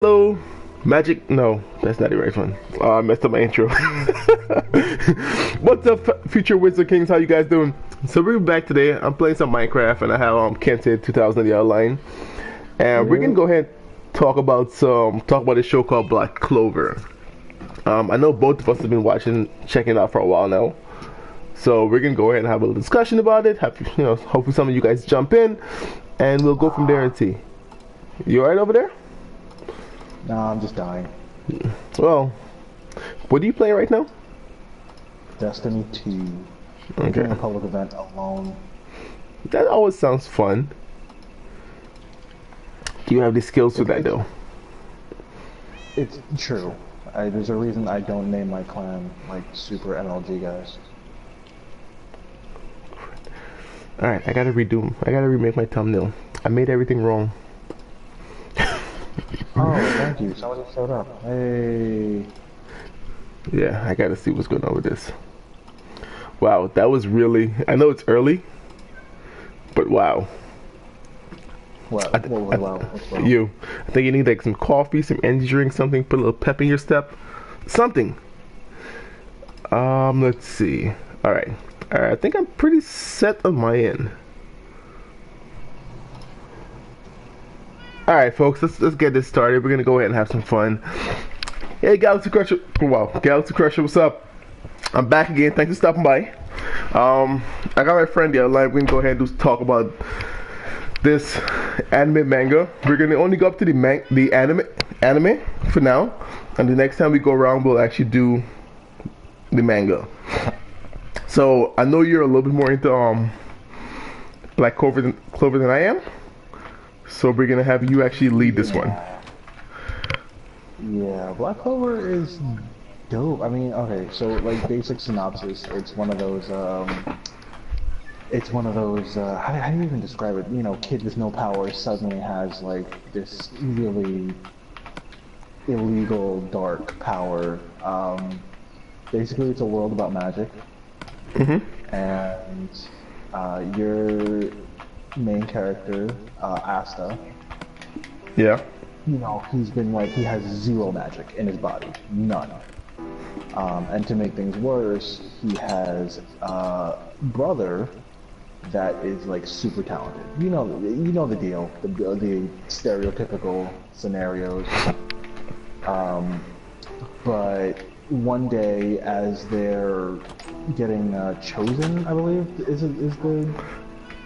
Hello, Magic. No, that's not the right one. I messed up my intro. What's up, future Wizard Kings? How you guys doing? So we're back today. I'm playing some Minecraft, and I have Kente 2000 on the outline, and we're gonna Yeah. go ahead and talk about a show called Black Clover. I know both of us have been checking it out for a while now. So we're gonna go ahead and have a little discussion about it. Hopefully some of you guys jump in, and we'll go from there and see. You alright over there? Nah, I'm just dying. Well, what are you playing right now? Destiny 2. Okay. Doing a public event alone. That always sounds fun. Do you have the skills for that though? It's true. There's a reason I don't name my clan like super MLG guys. Alright, I gotta remake my thumbnail. I made everything wrong. Oh, thank you. Somebody showed up. Hey. Yeah, I gotta see what's going on with this. Wow, that was really... I know it's early, but wow. What? What's wrong? You. I think you need like some coffee, some energy drink, something, put a little pep in your step. Something. Let's see. Alright. I think I'm pretty set on my end. Alright folks, let's get this started. We're gonna go ahead and have some fun. Hey Galaxy Crusher, wow, Galaxy Crusher, what's up? I'm back again, thanks for stopping by. I got my friend the other line. We're gonna go ahead and talk about this anime manga. We're gonna only go up to the anime for now, and the next time we go around we'll actually do the manga. So I know you're a little bit more into Black Clover than I am. So we're gonna have you actually lead this one. Yeah, Black Clover is dope. I mean, okay, so like basic synopsis, it's one of those how do you even describe it? You know, kid with no powers suddenly has like this really illegal dark power. Basically it's a world about magic. And your main character, Asta. Yeah. You know, he has zero magic in his body, none. And to make things worse, he has a brother that is like super talented. You know the deal, the stereotypical scenarios. But one day, as they're getting chosen, I believe is the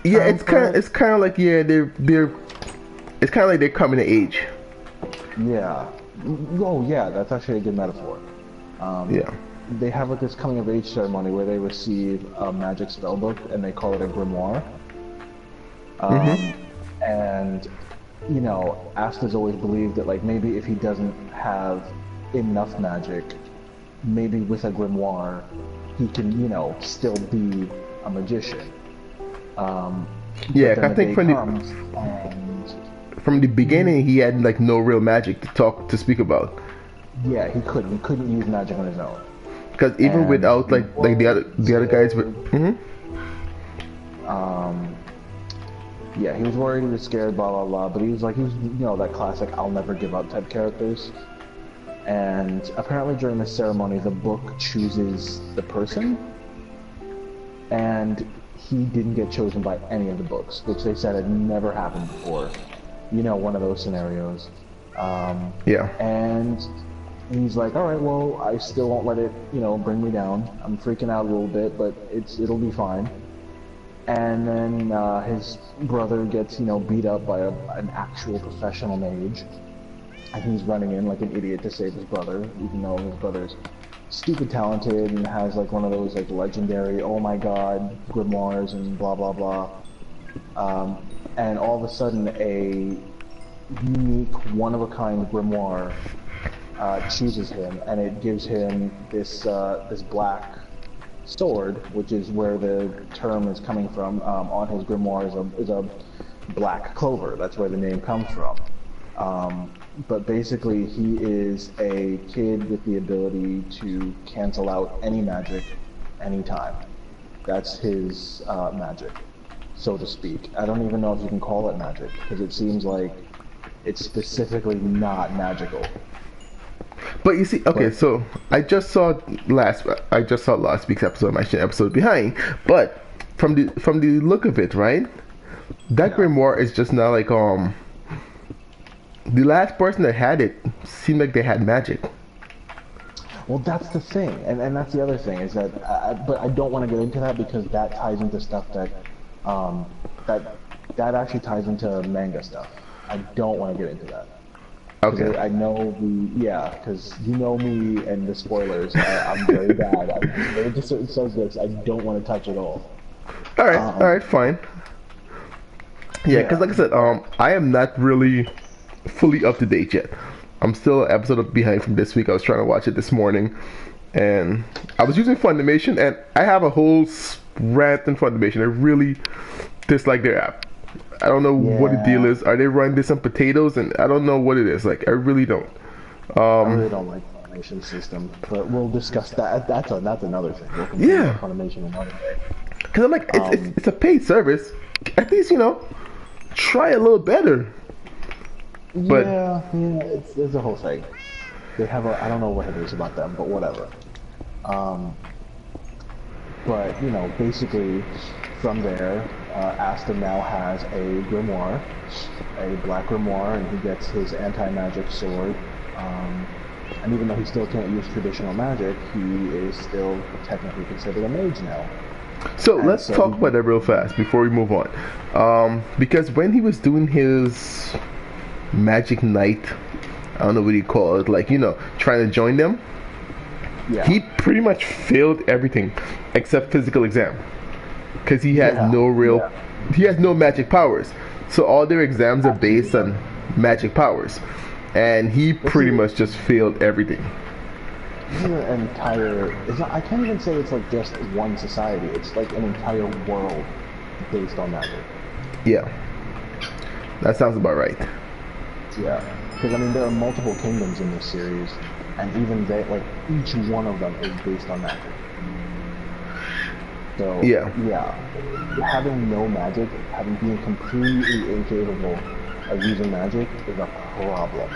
Yeah, it's kind of like it's kind of like they're coming to age. Yeah. Oh, yeah, that's actually a good metaphor. Yeah. They have like this coming of age ceremony where they receive a magic spell book and they call it a grimoire. And, you know, Asta's always believed that like maybe if he doesn't have enough magic, maybe with a grimoire, he can, you know, still be a magician. Yeah, I think from the beginning he had like no real magic to speak about. Yeah, he couldn't use magic on his own. Because even without like the other guys with yeah, he was worried, he was scared, blah blah blah, but he was you know, that classic I'll never give up type characters. And apparently during the ceremony the book chooses the person, and he didn't get chosen by any of the books, which they said had never happened before. You know, one of those scenarios. yeah. And he's like, all right, well, I still won't let it, you know, bring me down. I'm freaking out a little bit, but it'll be fine. And then his brother gets, you know, beat up by an actual professional mage, and he's running in like an idiot to save his brother, even though his brother's stupid talented and has like one of those like legendary, oh my god, grimoires and blah blah blah. And all of a sudden a unique, one-of-a-kind grimoire chooses him, and it gives him this black sword, which is where the term is coming from. On his grimoire is a black clover. That's where the name comes from. But basically, he is a kid with the ability to cancel out any magic, anytime. That's his magic, so to speak. I don't even know if you can call it magic, because it seems like It's specifically not magical. But you see, okay, But so I just saw last week's episode. I'm actually an episode behind, but from the look of it, right? That grimoire is just now like the last person that had it seemed like they had magic. well, that's the thing, and that's the other thing is that, but I don't want to get into that because that ties into stuff that, um, that actually ties into manga stuff. I don't want to get into that. Okay. I know because you know me and the spoilers. I'm very bad. I'm very to certain subjects. I don't want to touch at all. All right, fine. Yeah, because like I said, I am not really fully up to date yet. I'm still an episode behind from this week. I was trying to watch it this morning, and I was using Funimation, and I have a whole rant in Funimation. I really dislike their app. I don't know what the deal is. Are they running this on potatoes? And I don't know what it is. Like, I really don't. I really don't like Funimation system, but we'll discuss that. That's another thing. We'll continue on Funimation another day. Because I'm like, it's a paid service. At least, try a little better. But It's a whole thing. They have I don't know what it is about them, but whatever. But basically, from there, Asta now has a grimoire, a black grimoire, and he gets his anti-magic sword. And even though he still can't use traditional magic, he is still technically considered a mage now. So let's talk about that real fast before we move on. Because when he was doing his Magic Knight, I don't know what you call it, like, trying to join them, he pretty much failed everything except physical exam. Because he has he has no magic powers. So all their exams are based on magic powers. And he pretty much just failed everything. An entire, I can't even say it's like just one society. It's like an entire world based on magic. Yeah. That sounds about right. Yeah. Because, there are multiple kingdoms in this series, and even each one of them is based on magic. So, having no magic, being completely incapable of using magic is a problem.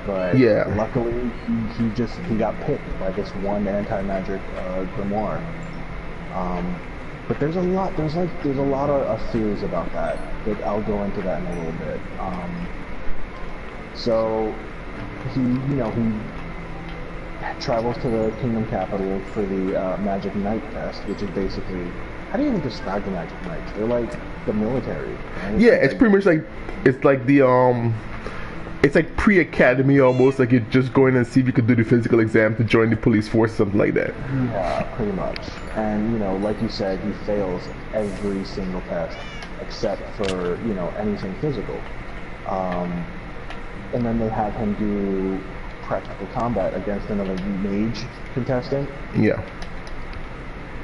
But luckily, he got picked by this one anti-magic grimoire. But there's a lot of theories about that. But I'll go into that in a little bit. So he travels to the kingdom capital for the Magic Knight test, which is basically, how do you even describe the Magic Knights? They're like the military. Right? It's pretty much like it's like pre-academy almost. Like you're just going and see if you could do the physical exam to join the police force, something like that. Yeah, pretty much. And like you said, he fails every single test except for anything physical. And then they have him do practical combat against another mage contestant. Yeah.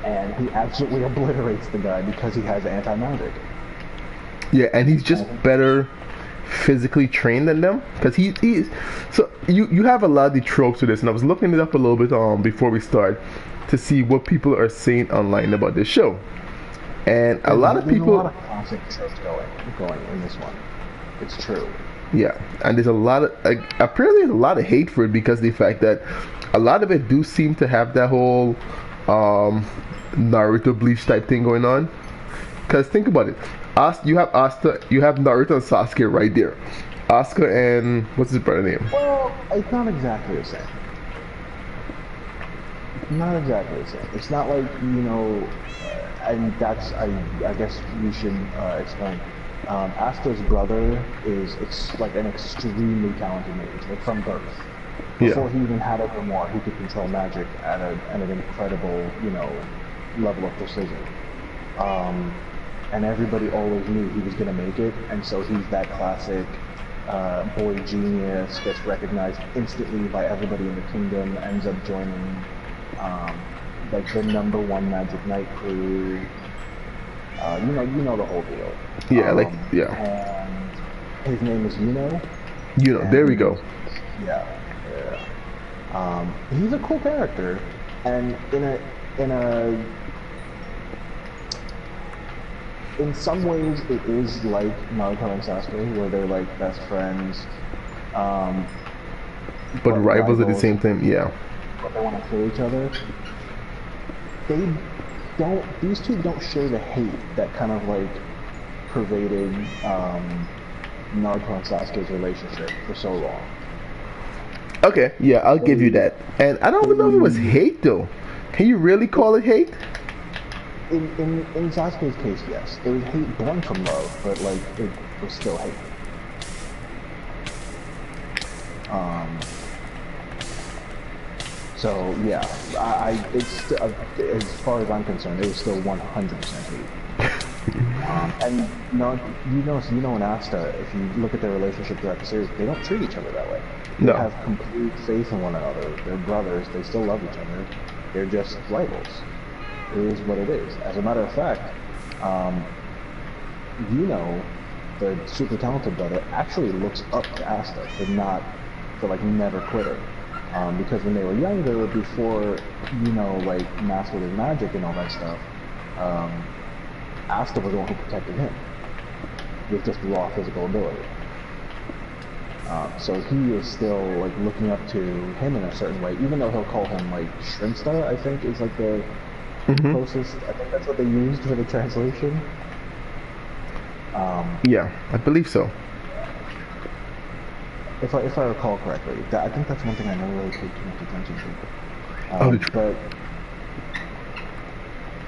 And he absolutely obliterates the guy because he has anti-magic. Yeah, and he's just better physically trained than them, because he's so you have a lot of the tropes to this, and I was looking it up a little bit before we start to see what people are saying online about this show, and a lot of people. There's a lot of classic tropes going in this one. It's true. Yeah, and there's a lot of apparently there's a lot of hate for it because of the fact that a lot of it do seem to have that whole Naruto Bleach type thing going on. Because think about it, you have Naruto and Sasuke right there. Asuka and what's his brother name? Well, it's not exactly the same. Not exactly the same. It's not like and that's I guess we should explain. Asta's brother is like an extremely talented mage, like from birth. Before he even had a grimoire, he could control magic at an incredible, level of precision. And everybody always knew he was going to make it, and so he's that classic boy genius, gets recognized instantly by everybody in the kingdom, ends up joining like the #1 Magic Knight crew. You know the whole deal. And his name is Yuno. There we go. Yeah. He's a cool character, and in a in some ways it is like Naruto and Sasuke, where they're like best friends, um, But but rivals at the rivals, same time, yeah. but they want to kill each other. They don't. These two don't share the hate that kind of like pervaded Naruto and Sasuke's relationship for so long. Okay, yeah, I'll give you They, that. And I don't even know if it was hate though. Can you really call it hate? in Sasuke's case, yes, it was hate born from love, but like it was still hate. Um, so yeah, it's as far as I'm concerned, it was still 100% hate. And you know in Asta, if you look at their relationship throughout the series, they don't treat each other that way. They No. have complete faith in one another. They're brothers. They still love each other. They're just rivals. It is what it is. As a matter of fact, um, the super talented brother actually looks up to Asta for like never quitting. Because when they were younger, before like mastered his magic and all that stuff, um, Asta was the one who protected him with just raw physical ability. So he is still like looking up to him in a certain way, even though he'll call him like Shrimpstar, I think is like the closest. I think that's what they used for the translation. Yeah, I believe so. If I recall correctly, I think that's one thing I never really paid too much attention to.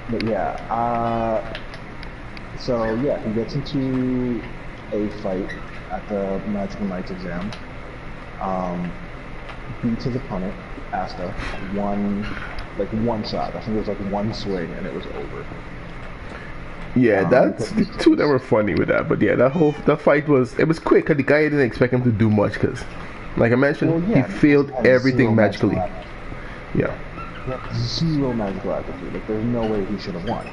But yeah, so yeah, he gets into a fight at the Magical Knights exam. Beats his opponent, Asta, one shot. I think it was like one swing and it was over. Yeah, that's the two that were funny with that. But yeah, that fight was quick because the guy didn't expect him to do much because, like I mentioned, he failed everything magically. Yeah. Zero magical aptitude. Like there's no way he should have won.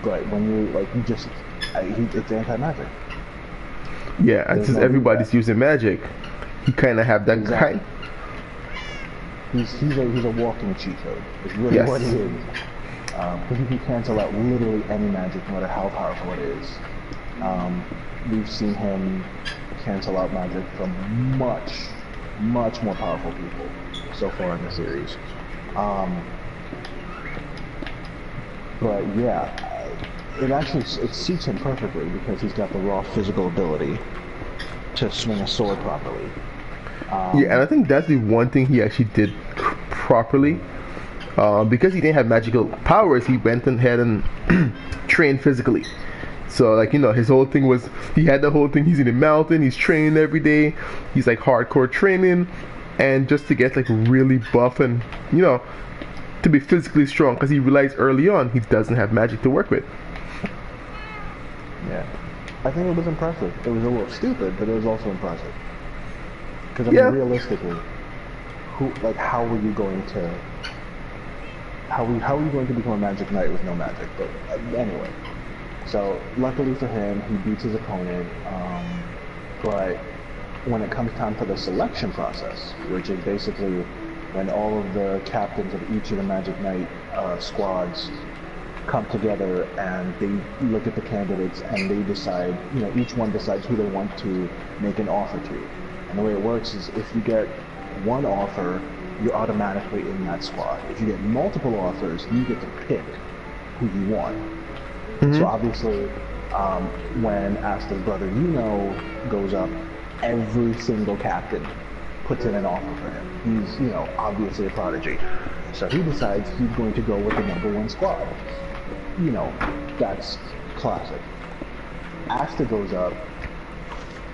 But when you like, it's anti-magic. Yeah, and since everybody's using magic, he kind of have that kind. He's a walking cheat code. It's really what he is. Because he can cancel out literally any magic, no matter how powerful it is. We've seen him cancel out magic from much, much more powerful people so far in the series. But yeah, it suits him perfectly because he's got the raw physical ability to swing a sword properly. Yeah, and I think that's the one thing he actually did properly. Because he didn't have magical powers, he went ahead and trained physically. So, like, his whole thing was, he had the whole thing, he's in the mountain, he's training every day, he's like hardcore training, and just to get like really buff and, to be physically strong, because he realized early on he doesn't have magic to work with. Yeah. I think it was impressive. It was a little stupid, but it was also impressive. Because, realistically, how are you going to become a magic knight with no magic? But anyway, so luckily for him, he beats his opponent. But when it comes time for the selection process, which is basically when all of the captains of each of the magic knight squads come together and they look at the candidates and they decide, each one decides who they want to make an offer to. And the way it works is if you get one offer, you're automatically in that squad. If you get multiple offers, you get to pick who you want. So obviously, when Asta's brother goes up, every single captain puts in an offer for him. He's, obviously a prodigy. So he decides he's going to go with the #1 squad. That's classic. Asta goes up,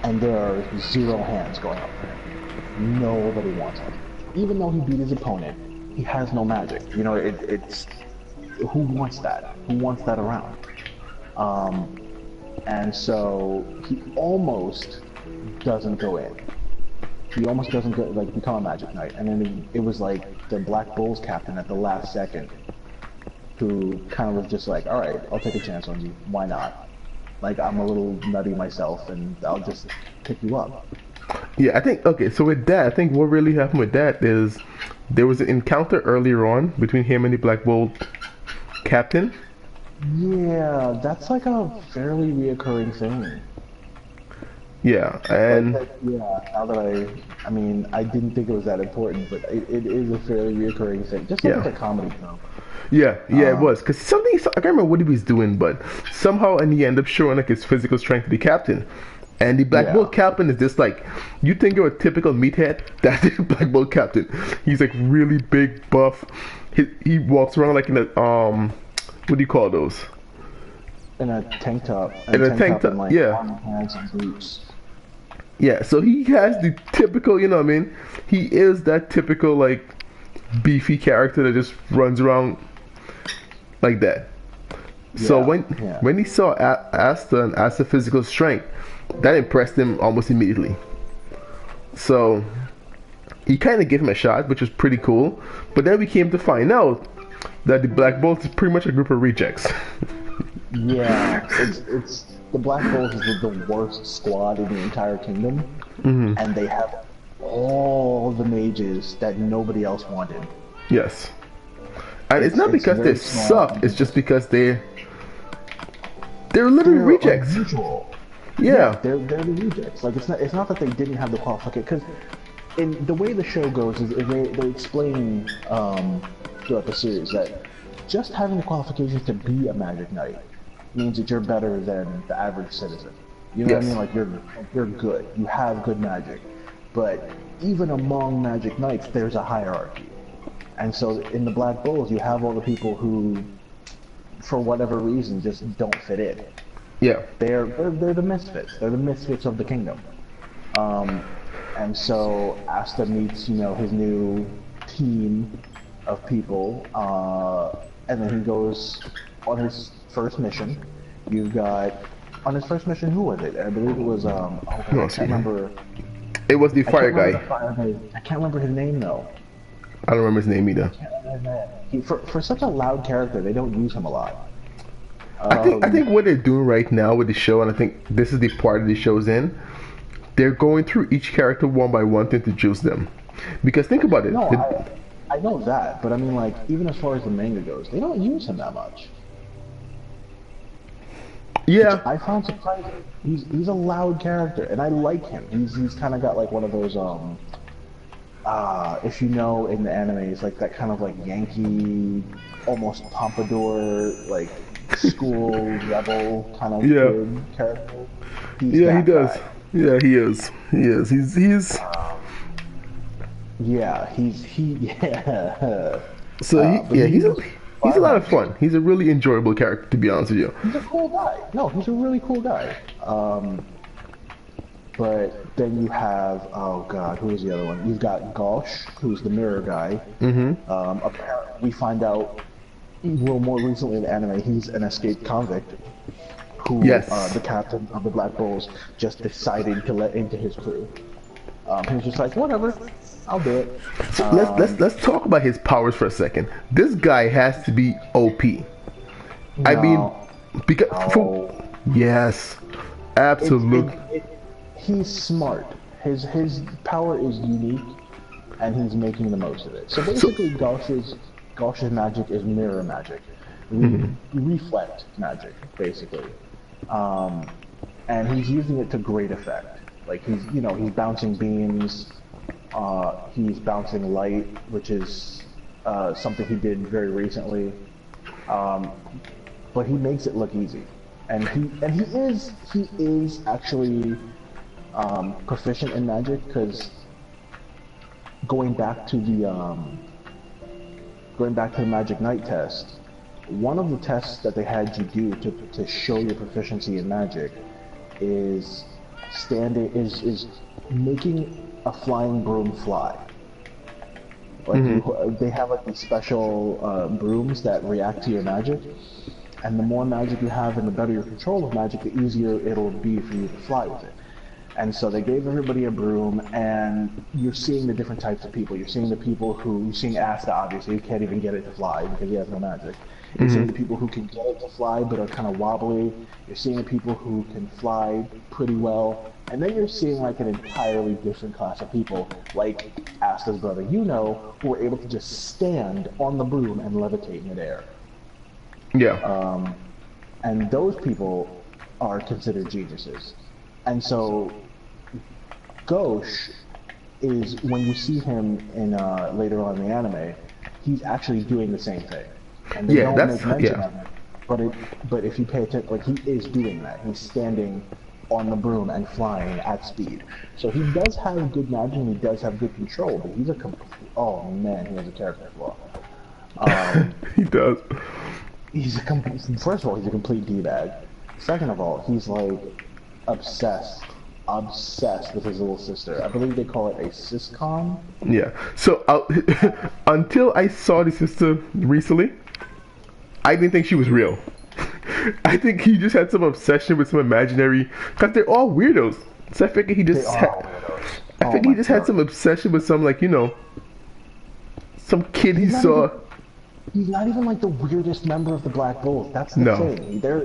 and there are 0 hands going up for him. Nobody wants him. Even though he beat his opponent, he has no magic. It's who wants that? Who wants that around? And so he almost doesn't go in. He almost doesn't become a magic knight. And then it was like the Black Bulls captain at the last second who kind of was just like, all right, I'll take a chance on you. Why not? Like, I'm a little nutty myself, and I'll just pick you up. Yeah, I think, okay, so with that, I think what really happened with that is there was an encounter earlier on between him and the Black Bull captain, Yeah, that's like a fairly reoccurring thing. Yeah, Like and that, yeah. Now that I mean, I didn't think it was that important, but it is a fairly reoccurring thing. Just like yeah. with a comedy trope. Yeah, it was because something I can't remember what he was doing, but somehow and he ended up showing like his physical strength to the captain. And the Black Yeah, Bolt captain is just like you think you're a typical meathead. That's the Black Bolt captain. He's like really big, buff. He walks around like in a what do you call those? In a tank and top. like Yeah, army pants and boots. yeah. So he has the typical, you know what I mean? He is that typical like beefy character that just runs around like that. So Yeah, yeah, when he saw Asta and Asta's physical strength, that impressed him almost immediately. So he kind of gave him a shot, which was pretty cool. But then we came to find out that the Black Bolt is pretty much a group of rejects. yeah. It's the Black Bulls is the worst squad in the entire kingdom, and they have all the mages that nobody else wanted. Yes, and it's not It's because they very small. suck. It's just because they're literally They're rejects. unusual. Yeah, Yeah, they're the rejects. Like it's not that they didn't have the qualification because in the way the show goes is they explain throughout the series that just having the qualifications to be a magic knight means that you're better than the average citizen. You know what I yes, mean? Like you're good. You have good magic, but even among magic knights, there's a hierarchy. And so in the Black Bulls, you have all the people who, for whatever reason, just don't fit in. yeah, They're the misfits. They're the misfits of the kingdom. Um, and so Asta meets, his new team of people, and then he goes on his first mission. You've got on his first mission. Who was it? I believe it was. Oh God, I no, can't see, remember. it was the I can't fire remember guy. the fire guy. I can't remember his name though. I don't remember his name either. For such a loud character, they don't use him a lot. I think what they're doing right now with the show, and I think this is the part of the show's in, they're going through each character one by one to introduce them. Because think about it. No, I know that, but I mean, like, even as far as the manga goes, they don't use him that much. Which Yeah, I found surprising. He's a loud character, and I like him. He's kind of got like one of those if you know in the anime, it's like that kind of like Yankee, almost pompadour, like school rebel kind of yeah, kid character. He's yeah. He that does. guy. Yeah, he is. He is. He's. Yeah, yeah. So But yeah, he he's a was he's a lot of fun. fun. He's a really enjoyable character, to be honest with you. He's a cool guy. No, he's a really cool guy. But then you have, oh god, who is the other one? You've got Gosh, who's the mirror guy. Apparently, we find out, well, more recently in the anime, he's an escaped convict who Yes. the captain of the Black Bulls just decided to let into his crew. He was just like, whatever, I'll do it. So let's talk about his powers for a second. This guy has to be OP. I mean, No, because no. yes, absolutely. He's smart. His power is unique, and he's making the most of it. So basically, Gosh's magic is mirror magic, reflect magic, basically, and he's using it to great effect. Like he's bouncing beams, he's bouncing light, which is something he did very recently. But he makes it look easy, and he is actually proficient in magic because going back to the Magic Knight test, one of the tests that they had you do to show your proficiency in magic is is making a flying broom fly. Like they have like these special brooms that react to your magic, and the more magic you have and the better your control of magic, the easier it'll be for you to fly with it. And so they gave everybody a broom, and you're seeing the different types of people. You're seeing the people you're seeing Asta, obviously, who can't even get it to fly because he has no magic. You're seeing the people who can get it to fly but are kind of wobbly. You're seeing the people who can fly pretty well. And then you're seeing like an entirely different class of people, like Asta's brother, who are able to just stand on the broom and levitate midair. Yeah. and those people are considered geniuses. And so Gauche is, when you see him in later on in the anime, he's actually doing the same thing, and they Yeah, don't that's make mention yeah. of it. But if you pay attention, like, he is doing that. He's standing on the broom and flying at speed. So he does have good magic and he does have good control, but he's a oh man, he has a character flaw. He does. First of all, he's a complete d-bag. Second of all, he's like obsessed with his little sister. I believe they call it a siscon. Yeah. So until I saw the sister recently, I didn't think she was real. I think he just had some obsession with some imaginary, because they're all weirdos. So I figured he just I think he just had some obsession with some, like, some kid he saw. He's not even like the weirdest member of the Black Bulls. That's the thing. There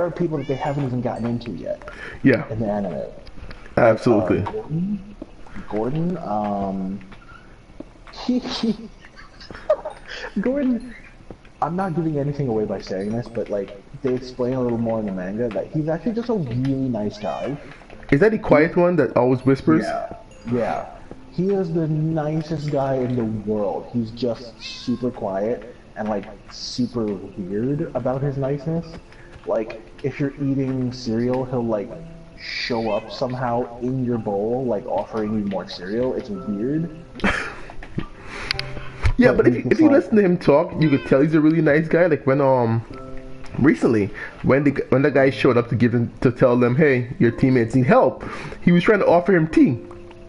are people that they haven't even gotten into yet. Yeah. In the anime. Absolutely. Gordon. Gordon. I'm not giving anything away by saying this, but like they explain a little more in the manga that he's actually just a really nice guy. Is that the quiet one that always whispers? Yeah. He is the nicest guy in the world. He's just super quiet and like super weird about his niceness. Like if you're eating cereal, he'll like show up somehow in your bowl, like offering you more cereal. It's weird. Yeah, but if you listen to him talk, you could tell he's a really nice guy. Like when recently when the guy showed up to tell them, hey, your teammates need help, he was trying to offer him tea,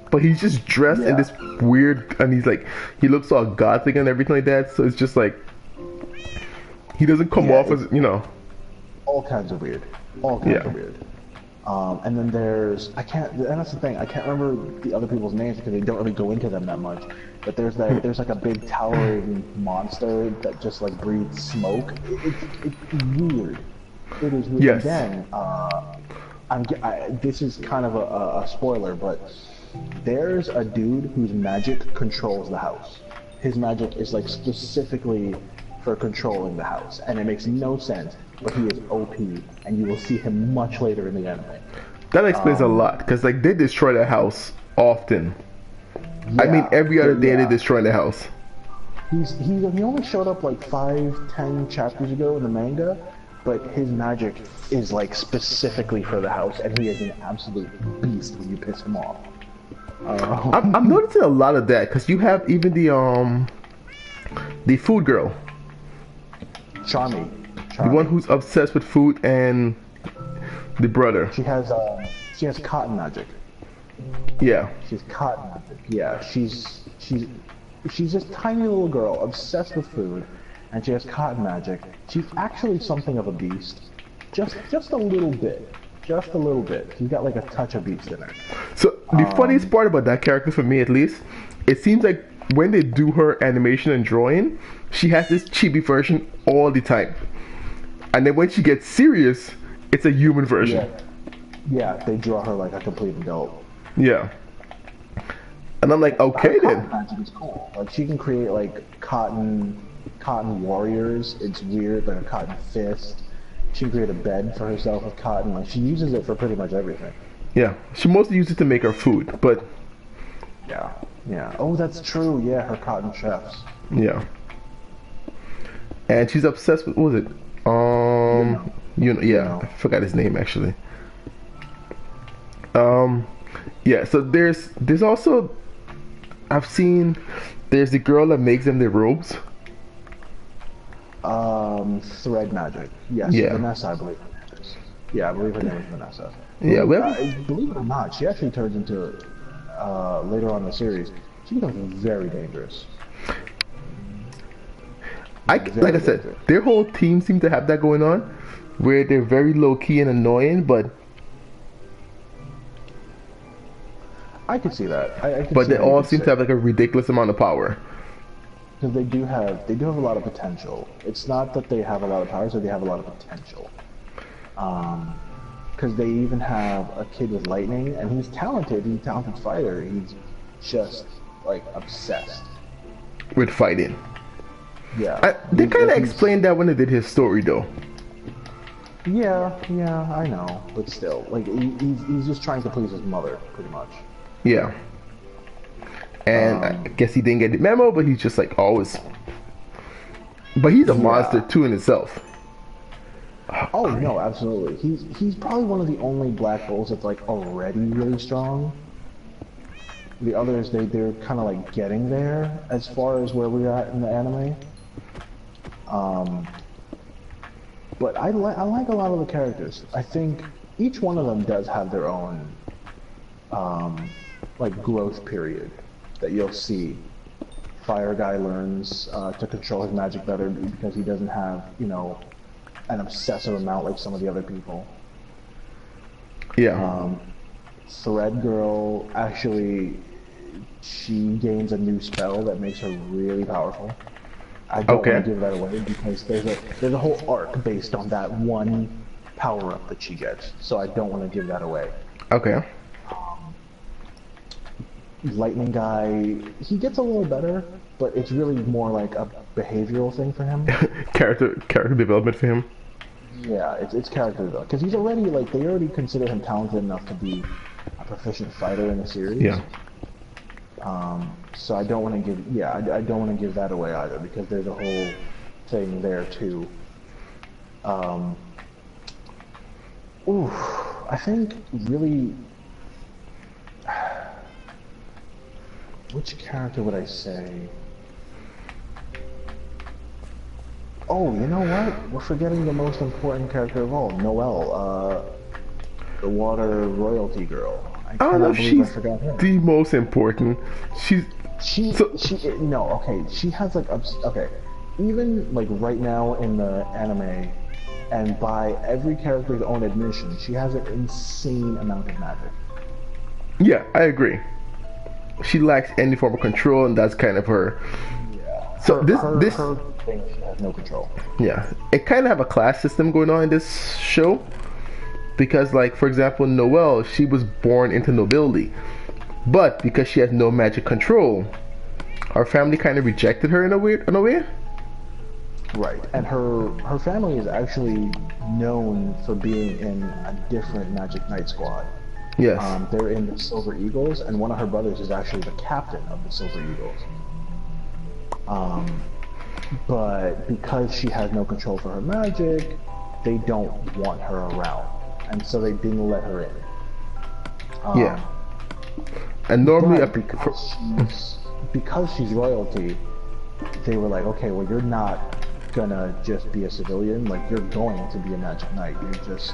but he's just dressed in this weird, and he looks all gothic and everything like that. So it's just like he doesn't come off as all kinds of weird, all kinds of weird. And then and that's the thing, I can't remember the other people's names because they don't really go into them that much. But there's like a big towering monster that just like breathes smoke. It's weird. It is weird. Yes. Again, this is kind of a spoiler, but there's a dude whose magic controls the house. His magic is like specifically for controlling the house, and it makes no sense. But he is OP, and you will see him much later in the anime. That explains a lot, because like they destroy the house often. I mean, every other day they destroy the house. He only showed up like 5-10 chapters ago in the manga, but his magic is like specifically for the house, and he is an absolute beast when you piss him off. I'm noticing a lot of that, because you have even the food girl, Charmy, the one who's obsessed with food, and the brother. She has cotton magic. Yeah. She's cotton magic. Yeah, she's this tiny little girl obsessed with food, and she has cotton magic. She's actually something of a beast, just a little bit. Just a little bit. She's got like a touch of beast in her. So the funniest part about that character, for me at least, it seems like when they do her animation and drawing, she has this chibi version all the time, and then when she gets serious, it's a human version. Yeah, they draw her like a complete adult. Yeah. And I'm like, okay then. Cotton magic is cool. Like she can create like cotton warriors. It's weird, like a cotton fist. She can create a bed for herself with cotton. Like she uses it for pretty much everything. Yeah, she mostly uses it to make her food, but yeah. Oh, that's true. Yeah, her cotton chefs. Yeah. And she's obsessed with, what was it? I forgot his name actually. Yeah, so there's also, I've seen, there's the girl that makes them their robes. Thread magic. Yes, Yeah. Vanessa, I believe it is. Yeah, I believe her name is Vanessa. Yeah, believe it or not, she actually turns into, later on in the series, she becomes very dangerous. Like I said, their whole team seems to have that going on, where they're very low key and annoying, but I could see that. But they all seem to have like a ridiculous amount of power. Because they do have a lot of potential. It's not that they have a lot of power, so they have a lot of potential. Because they even have a kid with lightning, and he's talented. He's a talented fighter. He's just like obsessed with fighting. Yeah. They kind of explained that when they did his story, though. Yeah, I know, but still, like he's just trying to please his mother, pretty much. Yeah. And I Um, guess he didn't get the memo, but he's just like always. But he's a monster yeah. too in itself. Oh no, absolutely. He's probably one of the only Black Bulls that's like already really strong. The others, they're kind of like getting there as far as where we're at in the anime. Um, but I like a lot of the characters. I think each one of them does have their own um, like growth period that you'll see. Fire guy learns to control his magic better because he doesn't have, an obsessive amount like some of the other people. Yeah. Um, Thread girl actually, she gains a new spell that makes her really powerful. I don't want Okay. to give that away because there's a whole arc based on that one power up that she gets. So I don't want to give that away. Okay. Lightning guy, he gets a little better, but it's really more like a behavioral thing for him. Character development for him. Yeah, it's character though, because he's already like they already consider him talented enough to be a proficient fighter in the series. Yeah. So I don't want to give I don't want to give that away either because there's a whole thing there too. Um, ooh, I think really, which character would I say? Oh, you know what? We're forgetting the most important character of all, Noelle, the water royalty girl. I I don't know cannot if believe I she's forgot her. the most important. She's so No, okay, she has like, okay, even like right now in the anime, and by every character's own admission, she has an insane amount of magic. yeah, I agree. She lacks any form of control, and that's kind of her. Yeah. So this Her thing, she has no control. yeah, it kind of have a class system going on in this show because, like for example, Noelle, she was born into nobility, but because she has no magic control, our family kind of rejected her in a way. Right, and her family is actually known for being in a different Magic Knight squad. Yes. They're in the Silver Eagles, and one of her brothers is actually the captain of the Silver Eagles. But because she has no control for her magic, they don't want her around, and so they didn't let her in. Yeah. And normally, But because she's royalty, they were like, okay, well, you're not gonna just be a civilian, like you're going to be a Magic Knight. You're just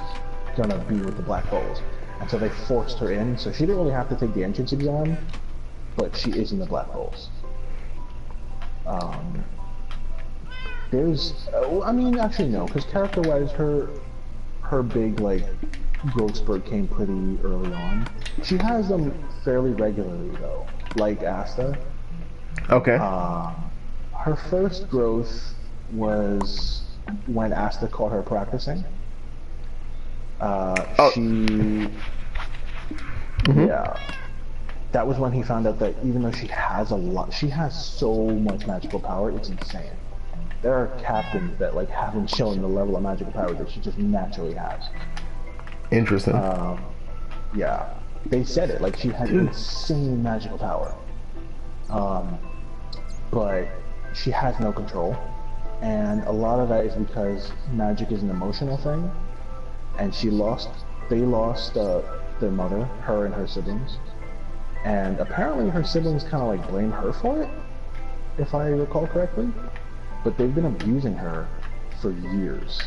gonna be with the Black Bulls. And so they forced her in, so she didn't really have to take the entrance exam, but she is in the Black Bulls. There's, I mean, actually no, because character-wise, her big like growth spurt came pretty early on. She has them fairly regularly though, like Asta. okay. Her first growth was when Asta caught her practicing. Oh. She, yeah, that was when he found out that even though she has so much magical power, it's insane. There are captains that like haven't shown the level of magical power that she just naturally has. Interesting. Yeah, they said it like she had insane magical power. But she has no control, and a lot of that is because magic is an emotional thing, and they lost their mother, her and her siblings, and apparently her siblings kind of like blame her for it, if I recall correctly, but they've been abusing her for years.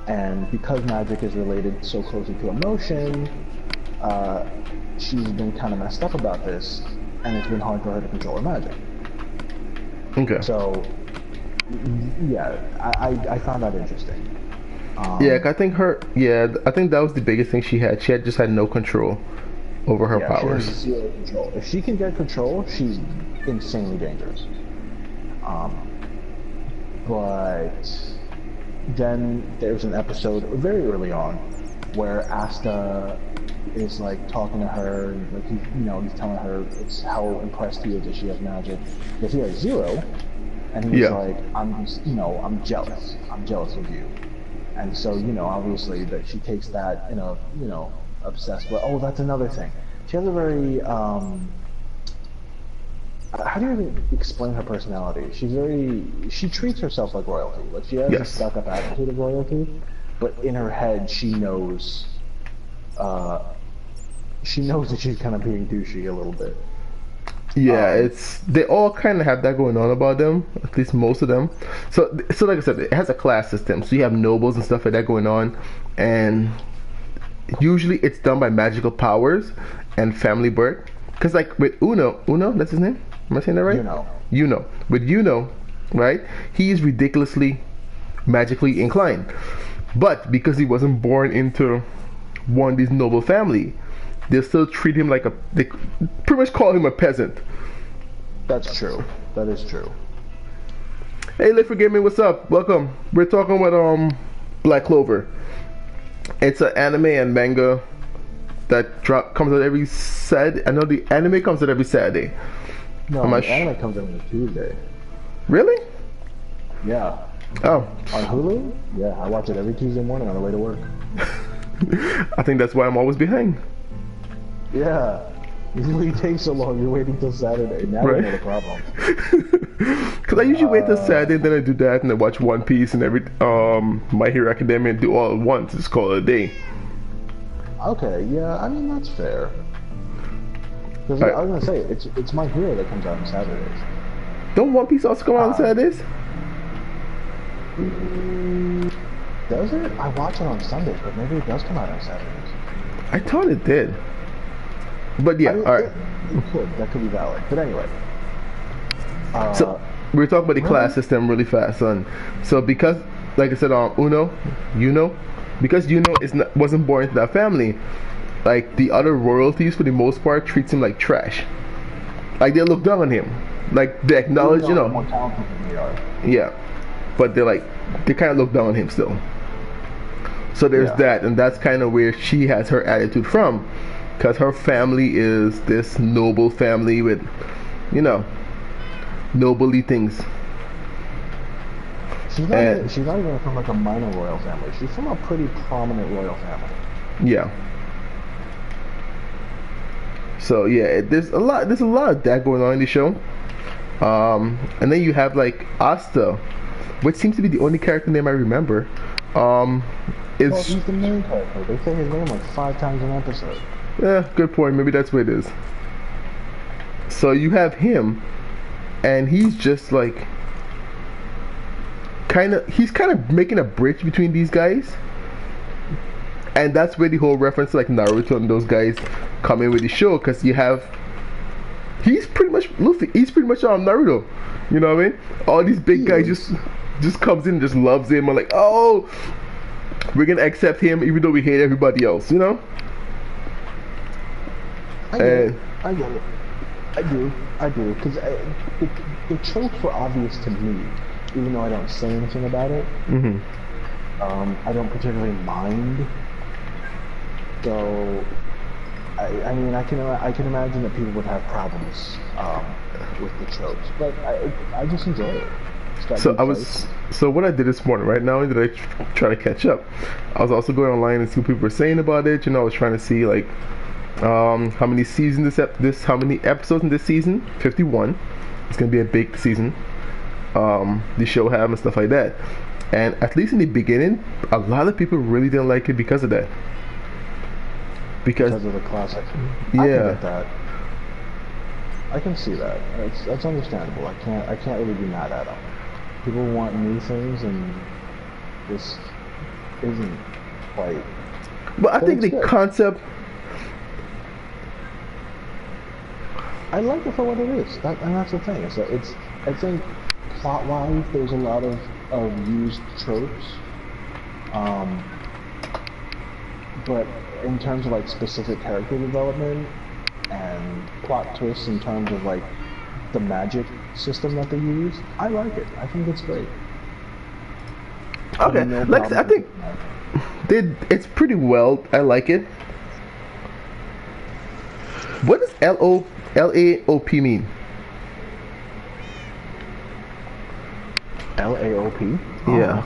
And because magic is related so closely to emotion, she's been kind of messed up about this, and it's been hard for her to control her magic. Okay. So, yeah, I found that interesting. Yeah, I think I think that was the biggest thing she had. She had just had no control over her Yeah, powers. she has zero control. If she can get control, she's insanely dangerous. But then there's an episode very early on where Asta is like talking to her, and like he's telling her it's how impressed he is that she has magic. Because he has zero, and he's like, I'm just, I'm jealous. I'm jealous of you. And so, obviously that she takes that in a, obsessed way. Oh, that's another thing. She has a very, how do you even explain her personality? She treats herself like royalty. Like, she has a Yes. stuck-up attitude of royalty, but in her head, uh, she knows that she's kind of being douchey a little bit. Yeah, they all kind of have that going on about them, at least most of them. So like I said, it has a class system. So you have nobles and stuff like that going on, and usually it's done by magical powers and family birth. Because like with Uno, that's his name. Am I saying that right? With right? He is ridiculously magically inclined, but because he wasn't born into one of these noble family, they still treat him like they pretty much call him a peasant. That's true. That is true. Hey, Live for Gaming, what's up? Welcome. We're talking about Black Clover. It's an anime and manga that comes out every Saturday. I know the anime comes out every Saturday. No, the anime comes out on a Tuesday. Really? Yeah. Oh. On Hulu? Yeah, I watch it every Tuesday morning on the way to work. I think that's why I'm always behind. Yeah. Usually it takes so long, you're waiting till Saturday. Now you know the problem. Because I usually wait till Saturday, then I do that, and I watch One Piece and My Hero Academia, and do all at once. Just call it a day. Okay, yeah, I mean, that's fair. Because I was going to say, it's My Hero that comes out on Saturdays. Don't One Piece also come out on Saturdays? Does it? I watch it on Sundays, but maybe it does come out on Saturdays. I thought it did. But yeah, alright. That could be valid. But anyway. So, we were talking about the class system really fast, son. So because, like I said, because wasn't born into that family, like the other royalties for the most part treats him like trash. Like they look down on him. Like they acknowledge, more talented than they are. Yeah. But they kind of look down on him still. So there's that, and that's kind of where she has her attitude from. Because her family is this noble family with, nobly things. She's not even from like a minor royal family. She's from a pretty prominent royal family. Yeah. So yeah, there's a lot of that going on in the show. And then you have like Asta, which seems to be the only character name I remember. He's the main character. They say his name like 5 times an episode. Yeah, good point. Maybe that's what it is. So you have him, and he's just like he's kind of making a bridge between these guys, and that's where the whole reference to like Naruto and those guys come in with the show, because he's pretty much Luffy. He's pretty much Naruto. You know what I mean? All these big guys just comes in and just loves him, and like, oh, we're gonna accept him even though we hate everybody else. I get it. I do. Because the tropes were obvious to me, even though I don't say anything about it. Mm-hmm. I don't particularly mind. So, I mean, I can imagine that people would have problems with the tropes, but I just enjoy it. So what I did this morning, right now that I try to catch up, I was also going online and see what people were saying about it. I was trying to see like how many episodes in this season. 51. It's gonna be a big season. The show have and stuff like that. And at least in the beginning, a lot of people really didn't like it because of that. Because of the classic. Yeah. I can get that. I can see that. That's understandable. I can't really be mad at them. People want new things, and this isn't quite. But I think the concept. I like it for what it is, and that's the thing. I think plot-wise, there's a lot of used tropes, but in terms of like specific character development and plot twists in terms of like the magic system that they use, I like it. I think it's great. Okay, I think it's pretty well. I like it. What does LAOP mean? LAOP? Yeah.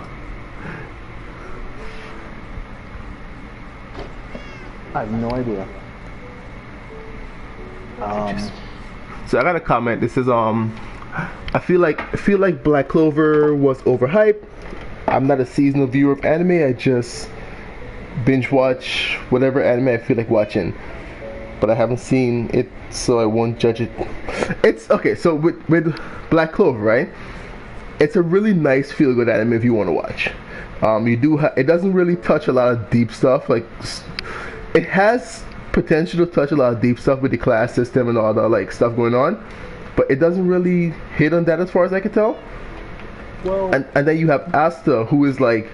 I have no idea. Um, So I got a comment. This is I feel like Black Clover was overhyped. I'm not a seasonal viewer of anime. I just binge watch whatever anime I feel like watching. But I haven't seen it, so I won't judge it. It's okay. So with Black Clover, right? It's a really nice feel good anime if you want to watch. It doesn't really touch a lot of deep stuff. Like it has potential to touch a lot of deep stuff with the class system and all the like stuff going on, but it doesn't really hit on that as far as I can tell. well, And then you have Asta, who is like,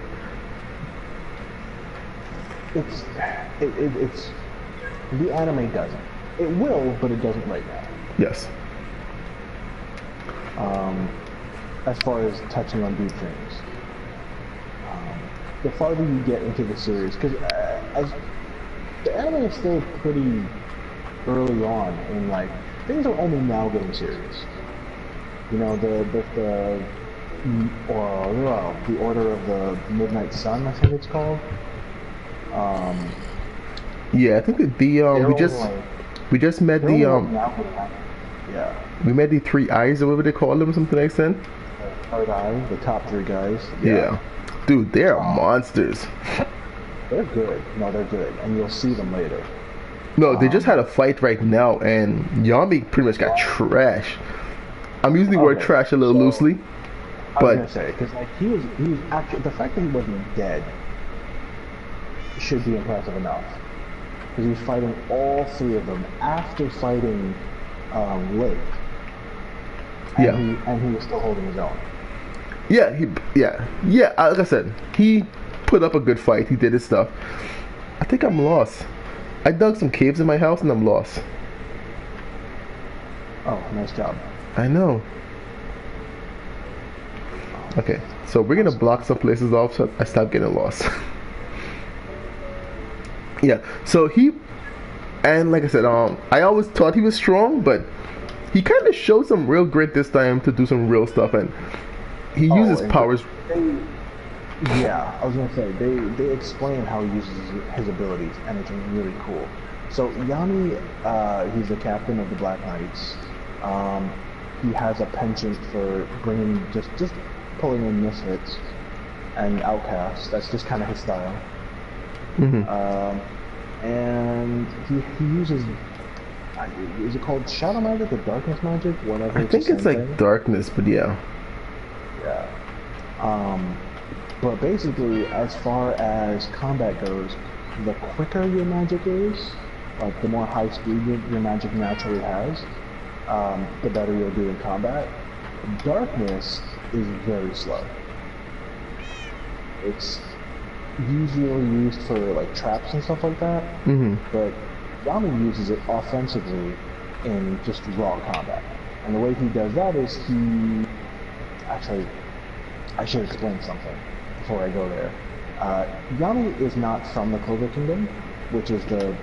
it's it's the anime doesn't. It will, but it doesn't right now. yes, Um, as far as touching on deep things, the farther you get into the series, because as the anime is still pretty early on, and like things are only now getting serious. You know, the Order of the Midnight Sun, I think it's called. Um, yeah. I think that the they're we all just like, we just met they're the all like now getting out. Yeah, we met the three eyes or whatever they call them, something like that. Third Eye, the top three guys. Yeah, dude, they are monsters. They're good. No, they're good, and you'll see them later. No, they just had a fight right now, and Yami pretty much got trashed. I'm using the word Okay, trash a little so- loosely, I was gonna but say, because like he was actually, the fact that he wasn't dead should be impressive enough. Because he was fighting all three of them after fighting Lake, and yeah. he was still holding his own. Yeah. Like I said, he put up a good fight. He did his stuff. I think I'm lost. I dug some caves in my house and I'm lost. Oh, nice job. I know. Okay, so we're gonna block some places off so I stop getting lost. Yeah. So and like I said, I always thought he was strong, but he kind of showed some real grit this time to do some real stuff, and he uses and powers. Yeah, I was gonna say they explain how he uses his abilities, and it's really cool. So Yami, he's the captain of the Black Knights. He has a penchant for bringing just pulling in misfits and outcasts. That's just kind of his style. Hmm. And he uses. Is it called shadow magic or darkness magic? Whatever. I think the it's same like thing. darkness, but yeah. Yeah. But basically, as far as combat goes, the quicker your magic is, like the more high speed your magic naturally has, the better you'll do in combat. Darkness is very slow. It's usually used for like traps and stuff like that, Hmm. but Yami uses it offensively in just raw combat. And the way he does that is actually, I should explain something before I go there. Yami is not from the Clover Kingdom, which is the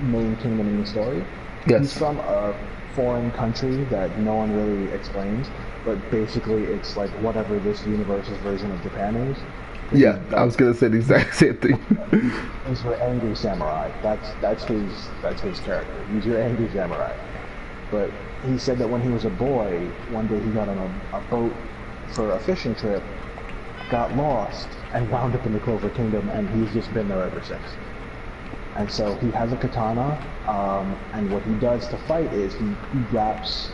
main kingdom in the story. Yes. He's from a foreign country that no one really explains, but basically it's like whatever this universe's version of Japan is. Yeah, I was gonna say the exact same thing. He's your angry samurai. That's his character. He's your angry samurai. But he said that when he was a boy, one day he got on a boat for a fishing trip, got lost, and wound up in the Clover Kingdom, and he's just been there ever since. And so he has a katana, and what he does to fight is he wraps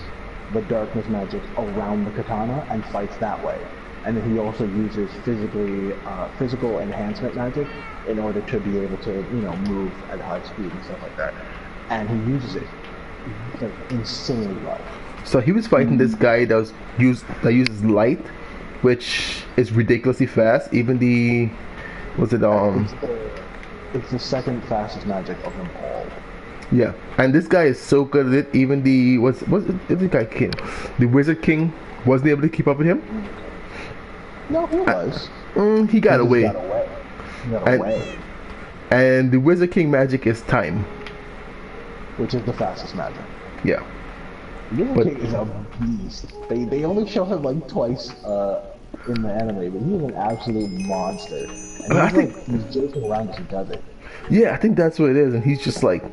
the darkness magic around the katana and fights that way. And then he also uses physical enhancement magic in order to be able to, move at high speed and stuff like that. And he uses it like insanely well. So he was fighting this guy that uses light, which is ridiculously fast. Even It's the second fastest magic of them all. yeah, and this guy is so good at it. Even what's the guy king, the Wizard King wasn't able to keep up with him. No, he was. He got away. He got away. And the Wizard King magic is time. Which is the fastest magic. Yeah. Wizard King is a beast. They only show him like twice in the anime, but he's an absolute monster. And I think he's joking around as he does it. Yeah, I think that's what it is. And he's just like,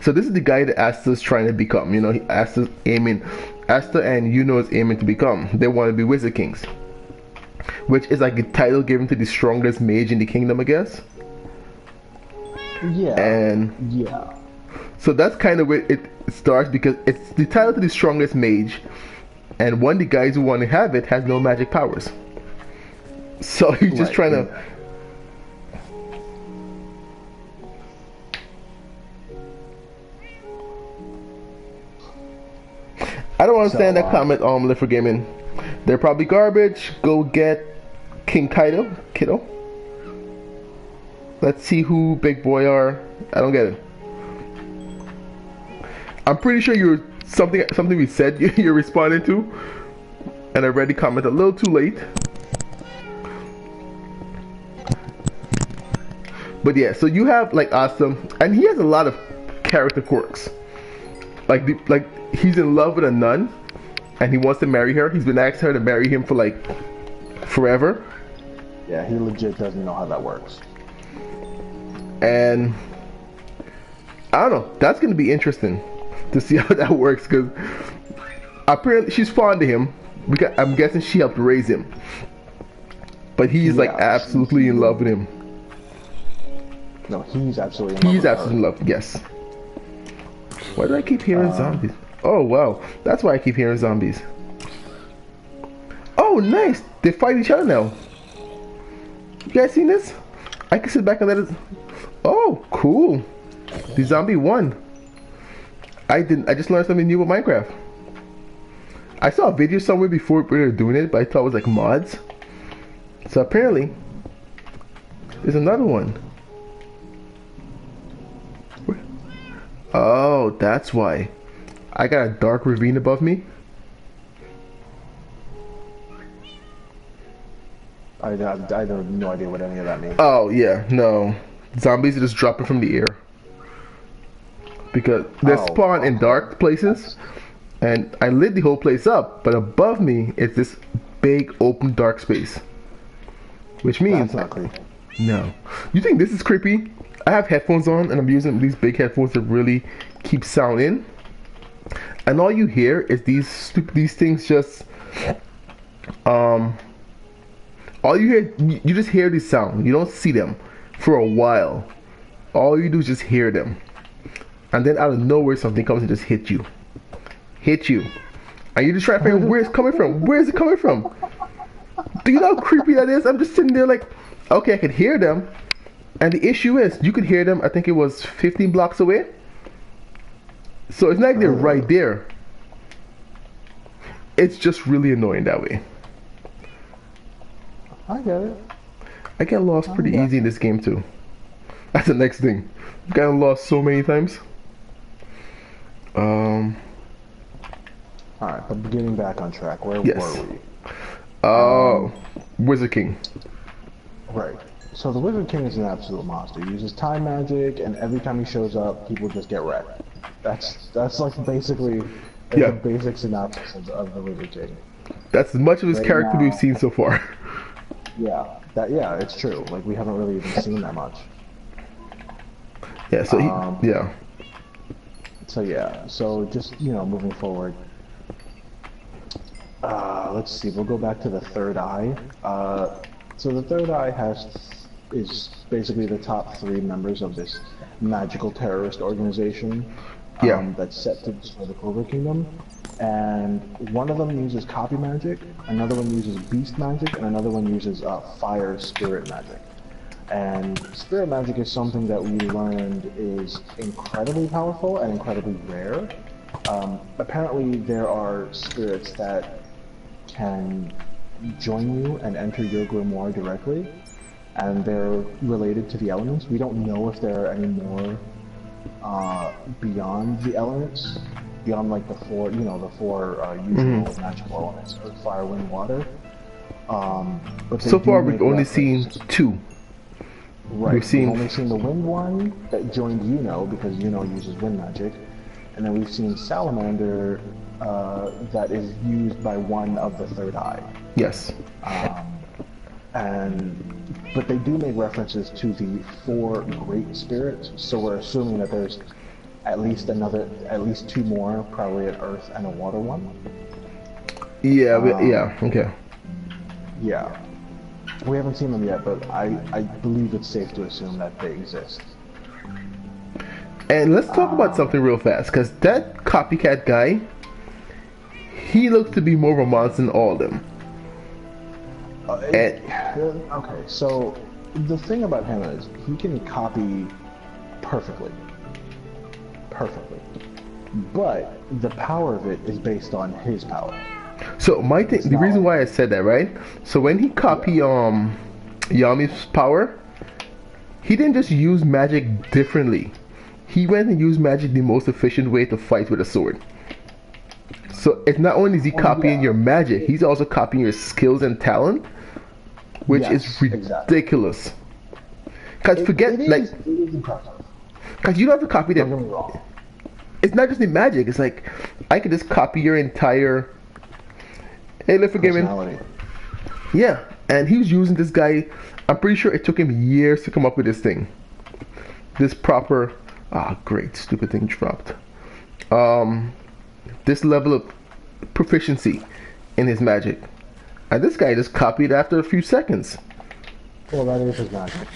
so this is the guy that Asta's trying to become. You know, Asta's aiming, Asta and Yuno is aiming to become. They want to be Wizard Kings, which is like a title given to the strongest mage in the kingdom, I guess. Yeah. And yeah. so that's kind of where it starts because it's the title to the strongest mage, and one of the guys who want to have it has no magic powers. So he's just trying to. I don't understand that comment, Live for Gaming. They're probably garbage. Go get King Kiddo. Let's see who Big Boy are. I don't get it. I'm pretty sure you're something we said you're responding to, and I read the comment a little too late. But yeah, so you have like Asta, and he has a lot of character quirks. Like he's in love with a nun, and he wants to marry her. He's been asking her to marry him for like forever. Yeah, he legit doesn't know how that works. And I don't know. That's gonna be interesting to see how that works because apparently she's fond of him. Because I'm guessing she helped raise him, but he's like absolutely in love with him. No, he's absolutely in love. He's absolutely in love. Yes. Why do I keep hearing zombies? Oh wow, that's why I keep hearing zombies. Oh nice, they fight each other now. You guys seen this? I can sit back and let it. Oh cool, the zombie won. I just learned something new with Minecraft. I saw a video somewhere before we were doing it, but I thought it was like mods. So apparently, there's another one. Oh, that's why. I got a dark ravine above me. I have no idea what any of that means. Oh yeah, no. Zombies are just dropping from the air. Because they spawn in dark places. And I lit the whole place up, but above me it's this big open dark space. Which means... That's not creepy. No. You think this is creepy? I have headphones on and I'm using these big headphones to really keep sound in. And all you hear is these things just... all you hear, you just hear these sounds. You don't see them for a while. All you do is just hear them. And then out of nowhere something comes and just hit you. And you just try to figure out where it's coming from. Where is it coming from? Do you know how creepy that is? I'm just sitting there like, okay, I could hear them. And the issue is, you could hear them, I think it was 15 blocks away. So it's not like they're right there. It's just really annoying that way. I get it. I get lost pretty easy in this game too. That's the next thing. I've gotten lost so many times. Alright, but getting back on track, where were we? Wizard King. Right. So the Wizard King is an absolute monster. He uses time magic, and every time he shows up, people just get wrecked. That's like basically the basic synopsis of the Wizard King. That's as much of his character we've seen so far. Yeah, it's true. Like, we haven't really even seen that much. Yeah, so So just, moving forward. Let's see, we'll go back to the Third Eye. So the Third Eye is basically the top 3 members of this magical terrorist organization that's set to destroy the Clover Kingdom. And one of them uses copy magic, another one uses beast magic, and another one uses fire spirit magic. And spirit magic is something that we learned is incredibly powerful and incredibly rare. Apparently there are spirits that can join you and enter your grimoire directly, and they're related to the elements. We don't know if there are any more beyond the elements, beyond like the four usual magical elements of fire, wind, water. But so far we've only seen 2. Right, we've only seen the wind one that joined Yuno because Yuno uses wind magic, and then we've seen Salamander that is used by one of the Third Eye. Yes. And But they do make references to the four great spirits, so we're assuming that there's at least two more, probably an earth and a water one. Yeah, yeah, okay. Yeah. We haven't seen them yet, but I believe it's safe to assume that they exist. And let's talk about something real fast, because that copycat guy, he looks to be more of a monster than all of them. Okay, so the thing about him is he can copy perfectly. Perfectly. But the power of it is based on his power. So my thing, the reason why I said that, right? So when he copied Yami's power, he didn't just use magic differently. He went and used magic the most efficient way to fight with a sword. So it's not only is he copying your magic, he's also copying your skills and talent, which is ridiculous. Because forget, like, because you don't have to copy them. It's not just the magic. It's like I could just copy your entire. Hey, let's forgive him. Yeah, and he was using this guy. I'm pretty sure it took him years to come up with this thing. This proper. Great, stupid thing dropped. This level of proficiency in his magic, and this guy just copied after a few seconds. Well, that is his magic.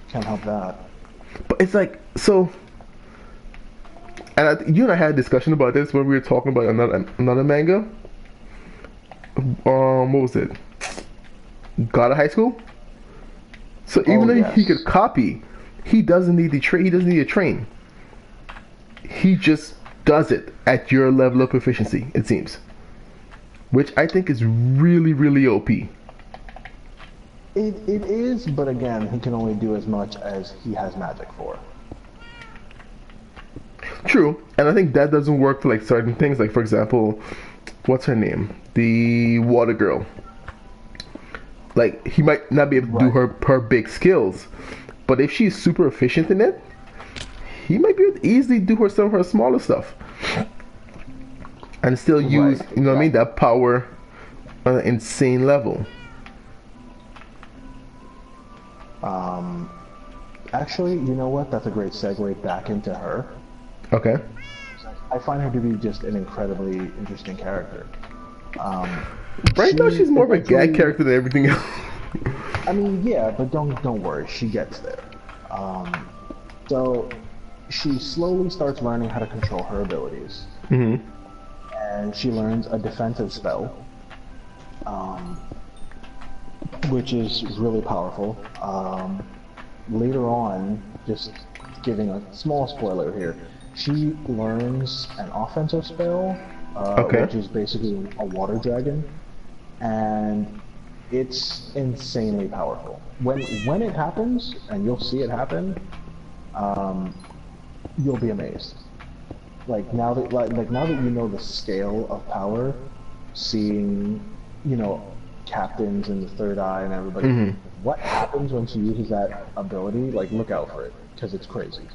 Can't help that. But it's like so. And you and I had a discussion about this when we were talking about another manga. What was it? God of High School. So even though he could copy, he doesn't need the train. He doesn't need a train. He just does it at your level of proficiency. It seems, which I think is really, really OP. It is, but again, he can only do as much as he has magic for. True, and I think that doesn't work for like certain things. Like for example, what's her name? The water girl. Like he might not be able to do her big skills, but if she's super efficient in it, he might be able to easily do some of her smaller stuff, and still use you know what I mean, that power on an insane level. Actually, you know what? That's a great segue back into her. Okay. I find her to be just an incredibly interesting character. Right now, she's more of a gag character than everything else. I mean, yeah, but don't worry, she gets there. So she slowly starts learning how to control her abilities, and she learns a defensive spell, which is really powerful. Later on, just giving a small spoiler here, she learns an offensive spell, which is basically a water dragon, and it's insanely powerful. When it happens, and you'll see it happen, you'll be amazed. Like now that you know the scale of power, seeing captains in the third eye and everybody, what happens when she uses that ability? Like, look out for it, because it's crazy.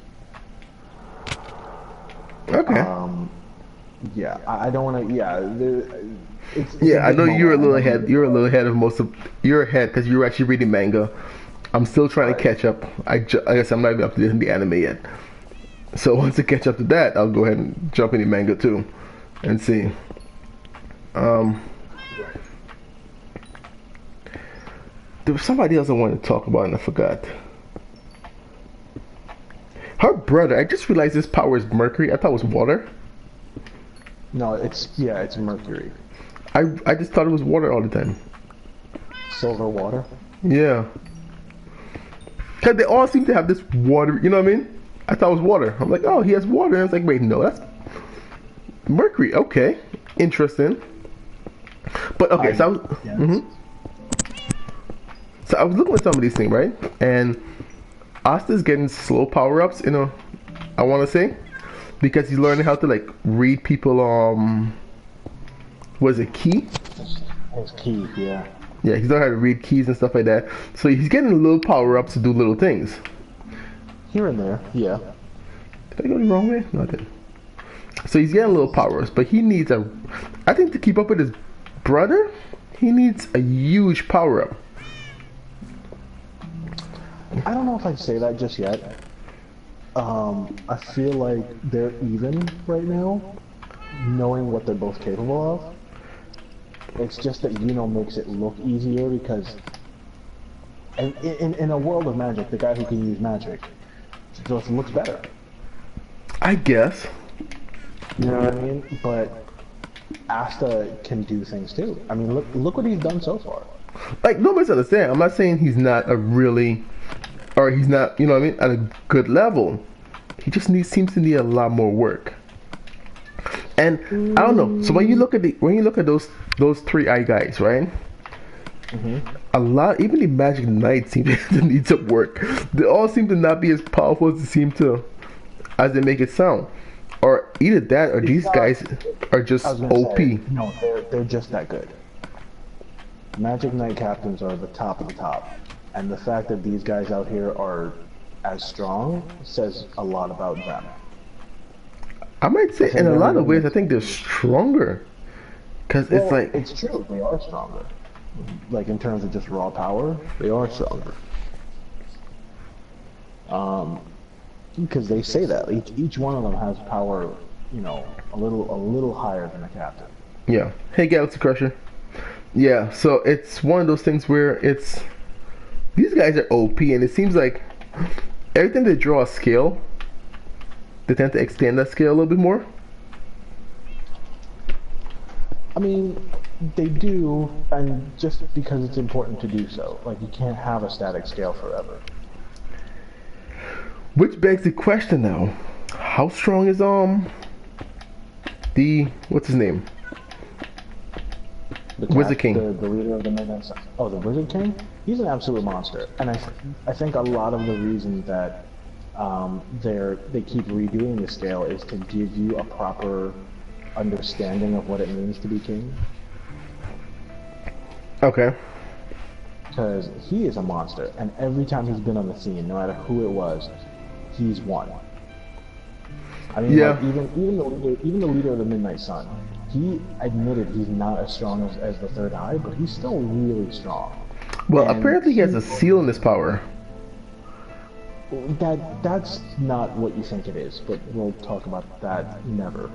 Okay. Yeah, I don't want to. Yeah, I know you're a little ahead. You're a little ahead of most of. You're ahead because you're actually reading manga. I'm still trying to catch up. I guess I'm not even up to the anime yet. So once I catch up to that, I'll go ahead and jump into manga too, and see. There was somebody else I wanted to talk about and I forgot. Her brother. I just realized this power is Mercury. I thought it was water. No, it's Mercury. I just thought it was water all the time. Silver water? Yeah. Because they all seem to have this water, you know what I mean? I thought it was water. I'm like, oh, he has water. And I was like, wait, no, that's Mercury. Okay. Interesting. But, okay, so I was looking at some of these things, right? And Asta's getting slow power-ups, I want to say. Because he's learning how to, like, read people, was it ki? His ki, yeah. Yeah, he's learning how to read keys and stuff like that. So he's getting little power-ups to do little things. Here and there, yeah. Did I go the wrong way? No, I didn't. So he's getting little powers, but he needs I think to keep up with his brother, he needs a huge power-up. I don't know if I'd say that just yet. I feel like they're even right now, knowing what they're both capable of. It's just that makes it look easier because in a world of magic, the guy who can use magic just looks better. I guess. You know what I mean? But Asta can do things too. I mean, look what he's done so far. Like, no misunderstand. I'm not saying he's not a really, or he's not, you know what I mean, at a good level. He just seems to need a lot more work. And I don't know. So when you look at those three-eye guys, right? A lot, even the Magic Knights seem to need some work. They all seem to not be as powerful as they make it sound. Or either that, or these guys are just OP. No, they're just that good. Magic Knight captains are the top of the top, and the fact that these guys out here are as strong says a lot about them. I might say, in a lot of ways, I think they're stronger. Because it's like... It's true, they are stronger. Like, in terms of just raw power, they are stronger. Because they say that. Each one of them has power, a little higher than a captain. Yeah. Hey, Galaxy Crusher. Yeah, so it's one of those things where these guys are OP, and it seems like every time they draw a scale, they tend to extend that scale a little bit more. I mean, they do, and just because it's important to do so. Like, you can't have a static scale forever. Which begs the question now, how strong is what's his name? Wizard King. The leader of the Midnight Sun. Oh, the Wizard King? He's an absolute monster. And I think a lot of the reason that they keep redoing the scale is to give you a proper understanding of what it means to be king. Okay. Because he is a monster, and every time he's been on the scene, no matter who it was, he's won. I mean, yeah. Like, even the leader of the Midnight Sun, he admitted he's not as strong as the Third Eye, but he's still really strong. Well, and apparently he has a seal in his power. That's not what you think it is, but we'll talk about that never.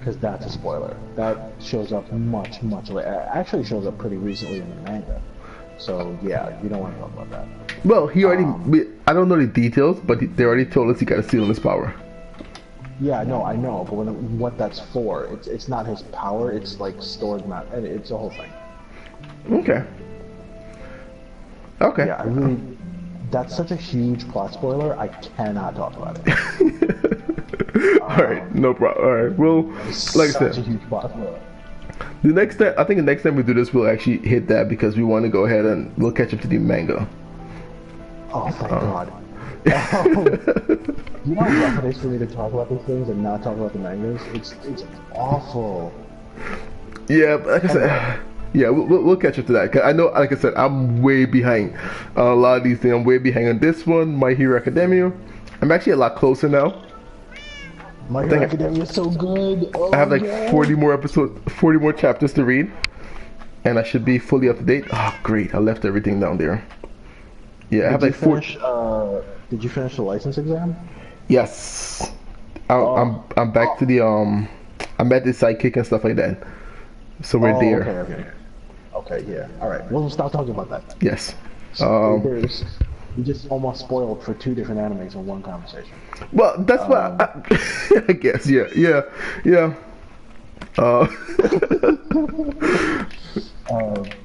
Because that's a spoiler. That shows up much later. Actually shows up pretty recently in the manga. So yeah, you don't want to talk about that. Well, he already, I don't know the details, but they already told us he got a seal in his power. Yeah, no, I know, but what that's for, it's not his power, it's like stored and it's a whole thing. Okay. Okay. Yeah, that's such a huge plot spoiler, I cannot talk about it. Alright, no problem. Alright, well, like I said, such a huge plot spoiler. I think the next time we do this, we'll actually hit that because we want to go ahead and we'll catch up to the manga. Oh, thank God. You know how rough it is for me to talk about these things and not talk about the mangas? It's awful. Yeah, but like I said, yeah, we'll catch up to that. 'Cause I know, like I said, I'm way behind on a lot of these things. I'm way behind on this one, My Hero Academia. I'm actually a lot closer now. My Hero Academia is so good. Oh, I have like 40 more chapters to read, and I should be fully up to date. Oh, great! I left everything down there. Yeah, I have like 4. Did you finish the license exam? Yes. I'm back to the I'm at the sidekick and stuff like that. So we're there. Okay, yeah. All right. We'll stop talking about that. Yes. You just almost spoiled for 2 different animes in one conversation. Well, that's why I guess. Yeah.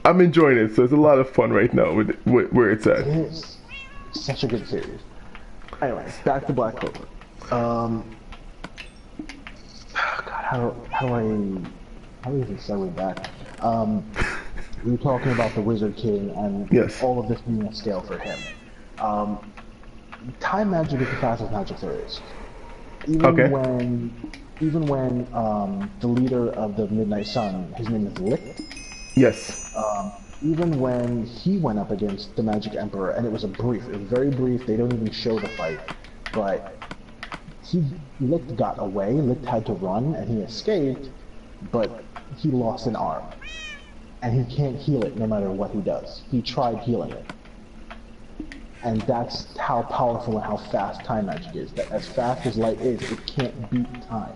I'm enjoying it, so it's a lot of fun right now with where it's at. It is such a good series. Anyways, back to Black Clover. God, how do we even segue back? We were talking about the Wizard King and all of this being a scale for him. Time magic is the fastest magic there is. Even when the leader of the Midnight Sun, his name is Licht. Yes. Even when he went up against the Magic Emperor, and it was very brief, they don't even show the fight, but Licht got away, Licht had to run, and he escaped, but he lost an arm. And he can't heal it no matter what he does. He tried healing it. And that's how powerful and how fast time magic is. That as fast as light is, it can't beat time.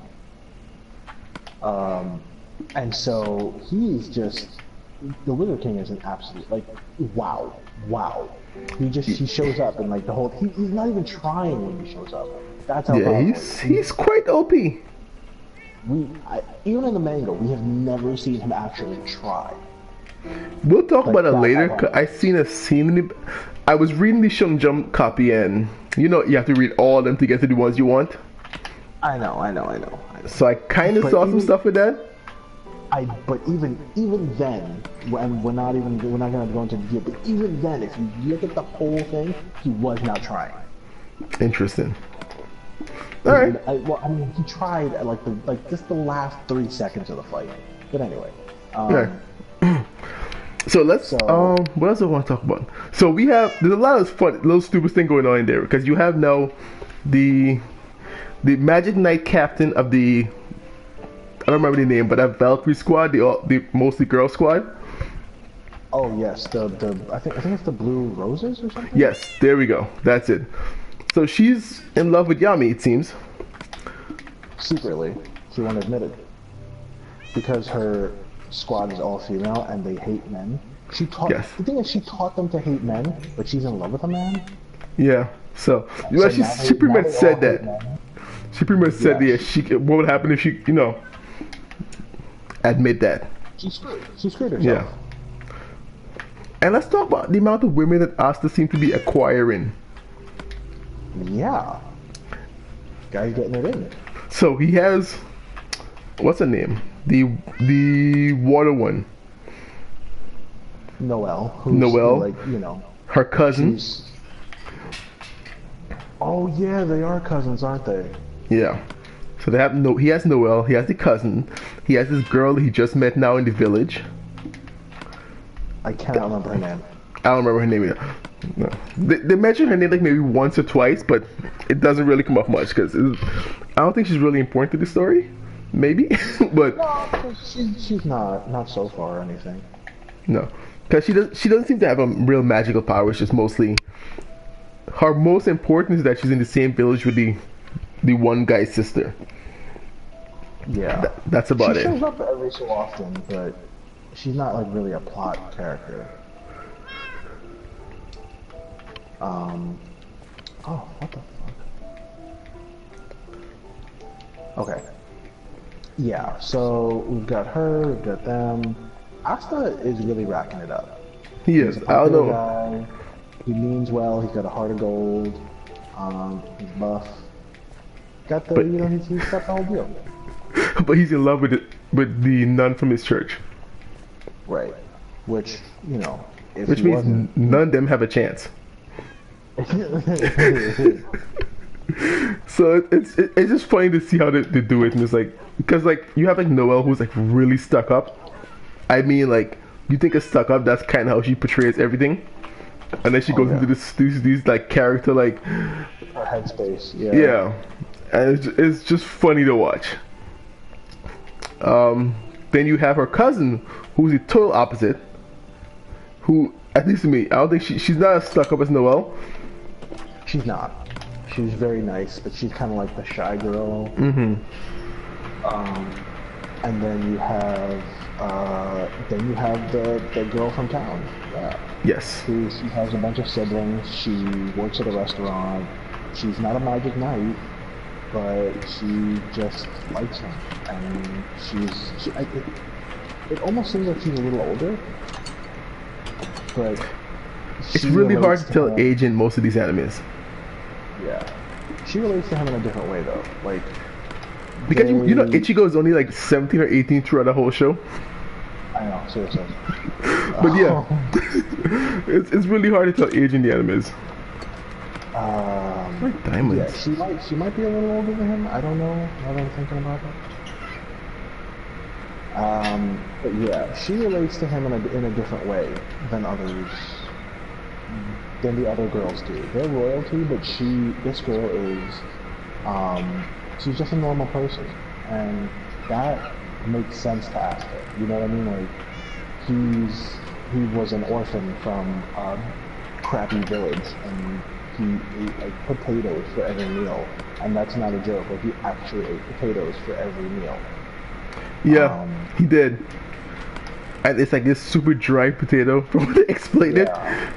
And so he's just the Wither King is an absolute like wow. He shows up and like he's not even trying when he shows up. That's how Yeah, powerful he's quite OP. Even in the manga, we have never seen him actually try. We'll talk about it later. How 'Cause I seen a scene. I was reading the Shonen Jump copy, and you have to read all of them to get to the ones you want. I know. So I kind of saw some stuff with that. But even then, and we're not gonna go into detail. But even then, if you look at the whole thing, he was not trying. Interesting. All right. He tried at like just the last 3 seconds of the fight. But anyway. So let's what else do I want to talk about? So there's a lot of fun, little stupid thing going on in there because you have now the Magic Knight captain of the I don't remember the name, but that Valkyrie squad, the mostly girl squad. Oh yes, I think it's the Blue Roses or something. Yes, there we go. That's it. So she's in love with Yami, it seems. Secretly, she won't admit it because her squad is all female and they hate men. The thing is, she taught them to hate men, but she's in love with a man. Yeah. So she pretty much said that. She pretty much said what would happen if she admit that. She screwed herself. Yeah. And let's talk about the amount of women that Asta seems to be acquiring. Yeah. Guy's getting it in. So he has, what's her name? The water one. Noelle. Her cousin. Oh yeah, they are cousins, aren't they? Yeah. So he has Noelle, he has the cousin, he has this girl he just met now in the village. I cannot remember her name. I don't remember her name either. No. They mention her name like maybe once or twice, but it doesn't really come up much because I don't think she's really important to the story. Maybe, but no, she's not so far or anything. No, because she doesn't seem to have a real magical power. It's just mostly her most important is that she's in the same village with the one guy's sister. Yeah, that's about it. She shows up every so often, but she's not like really a plot character. Oh, what the fuck? Okay. Yeah, so we've got her, we've got them. Asta is really racking it up. He is. I don't know. Guy. He means well. He's got a heart of gold. He's buff. He's got the whole deal. But he's in love with the nun from his church. Right. Which which means none of them have a chance. So it's just funny to see how they do it, and it's like because you have Noelle who's really stuck up. I mean, you think of stuck up, that's kind of how she portrays everything, and then she goes into these character her headspace. Yeah, and it's just funny to watch. Then you have her cousin who's the total opposite, who at least to me, I don't think she's not as stuck up as Noelle. She's not. She's very nice, but she's kind of like the shy girl. Mm-hmm. And then you have the girl from town. Yes. She has a bunch of siblings. She works at a restaurant. She's not a magic knight, but she just likes him, and it almost seems like she's a little older, but it's really hard to tell age in most of these animes. Yeah, she relates to him in a different way though, because Ichigo is only 17 or 18 throughout the whole show. I know, seriously. But yeah, it's really hard to tell age in the animes. Diamonds. Yeah, she might be a little older than him. I don't know. Now that I'm thinking about it. But yeah, she relates to him in a different way than the other girls do. They're royalty, but this girl is, she's just a normal person, and that makes sense to Asta. You know what I mean? He was an orphan from crappy village, and he ate like potatoes for every meal, and that's not a joke. Like he actually ate potatoes for every meal. Yeah, he did. And it's like this super dry potato from what they explained it.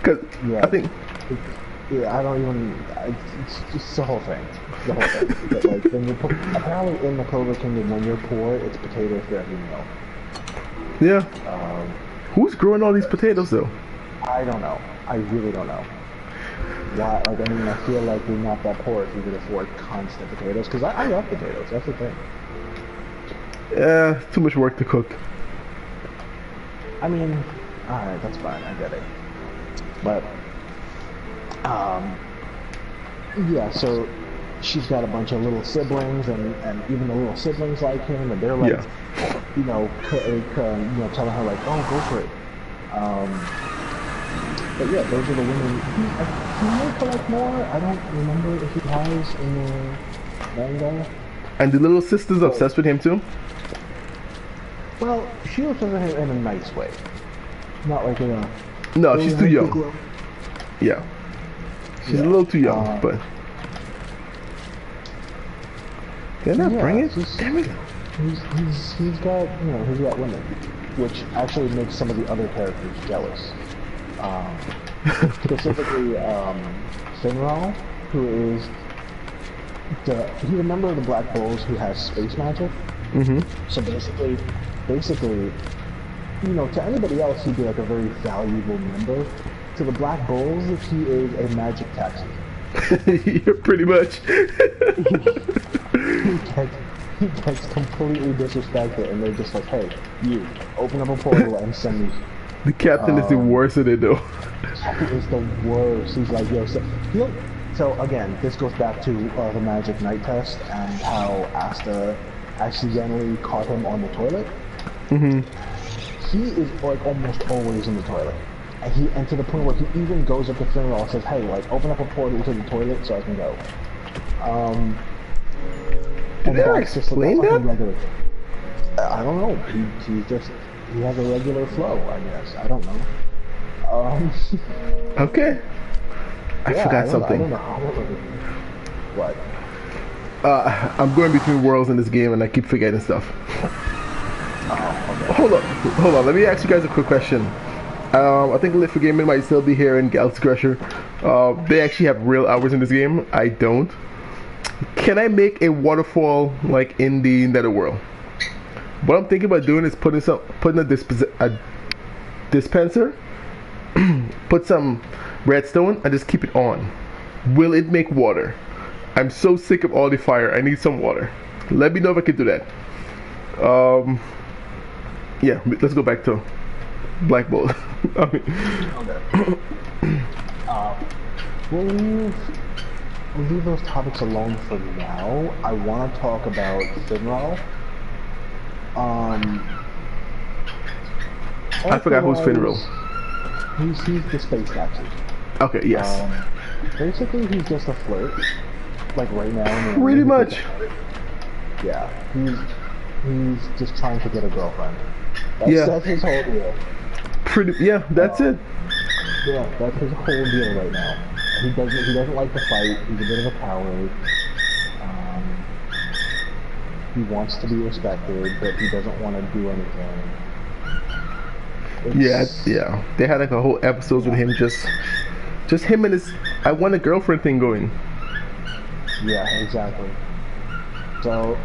Cause I think. I don't even. It's just the whole thing. The whole thing. But like when you apparently in the Clover Kingdom, when you're poor, it's potatoes for every meal. Yeah. Who's growing all these potatoes though? I don't know. I really don't know. Why? Like I mean, I feel like you're not that poor if you could afford constant potatoes. Because I love potatoes. That's the thing. Yeah, too much work to cook. I mean, alright, that's fine, I get it. But, yeah, so she's got a bunch of little siblings, and even the little siblings like him, and they're like, you know, telling her like, oh, go for it. But yeah, those are the women. He may collect more. I don't remember if he has in the manga. And the little sister's obsessed with him too? Well, she looks at him in a nice way. Not like in a... No, she's too young. Yeah. She's a little too young, but... They're not bringing it? Damn it. He's got, you know, he's got women. Which actually makes some of the other characters jealous. Specifically, Finral, who is... he's a member of the Black Bulls who has space magic. So basically, you know, to anybody else, he'd be like a very valuable member. To the Black Bulls, he is a magic taxi. Yeah, pretty much. he gets completely disrespected, and they're just like, hey, you, open up a portal and send me. The captain is the worst at it, though. He is the worst. He's like, yo, so again, this goes back to the Magic Night test and how Asta accidentally caught him on the toilet. He is like almost always in the toilet, and to the point where he even goes up to Finral and says, "Hey, like open up a portal to the toilet so I can go." Did they explain that? I don't know. He has a regular flow, I guess. I don't know. Okay. I forgot something. I don't know. What? I'm going between worlds in this game and I keep forgetting stuff. Oh, okay. Hold on. Let me ask you guys a quick question. I think Live for Gaming might still be here in Galaxy Crusher. They actually have real hours in this game. I don't. Can I make a waterfall like in the Netherworld? What I'm thinking about doing is putting a dispenser, put some redstone, and just keep it on. Will it make water? I'm so sick of all the fire. I need some water. Let me know if I can do that. Yeah, let's go back to Black Bull. We'll leave those topics alone for now. I want to talk about Finral. I forgot who's Finral. He's the space taxi. Okay, yes. Basically, he's just a flirt. Like right now. Pretty much. Yeah, he's just trying to get a girlfriend. That's his whole deal. That's it. Yeah, that's his whole deal right now. He doesn't like to fight. He's a bit of a coward. He wants to be respected, but he doesn't want to do anything. Yeah. They had like a whole episode with him just him and his I want a girlfriend thing going. Yeah, exactly. So,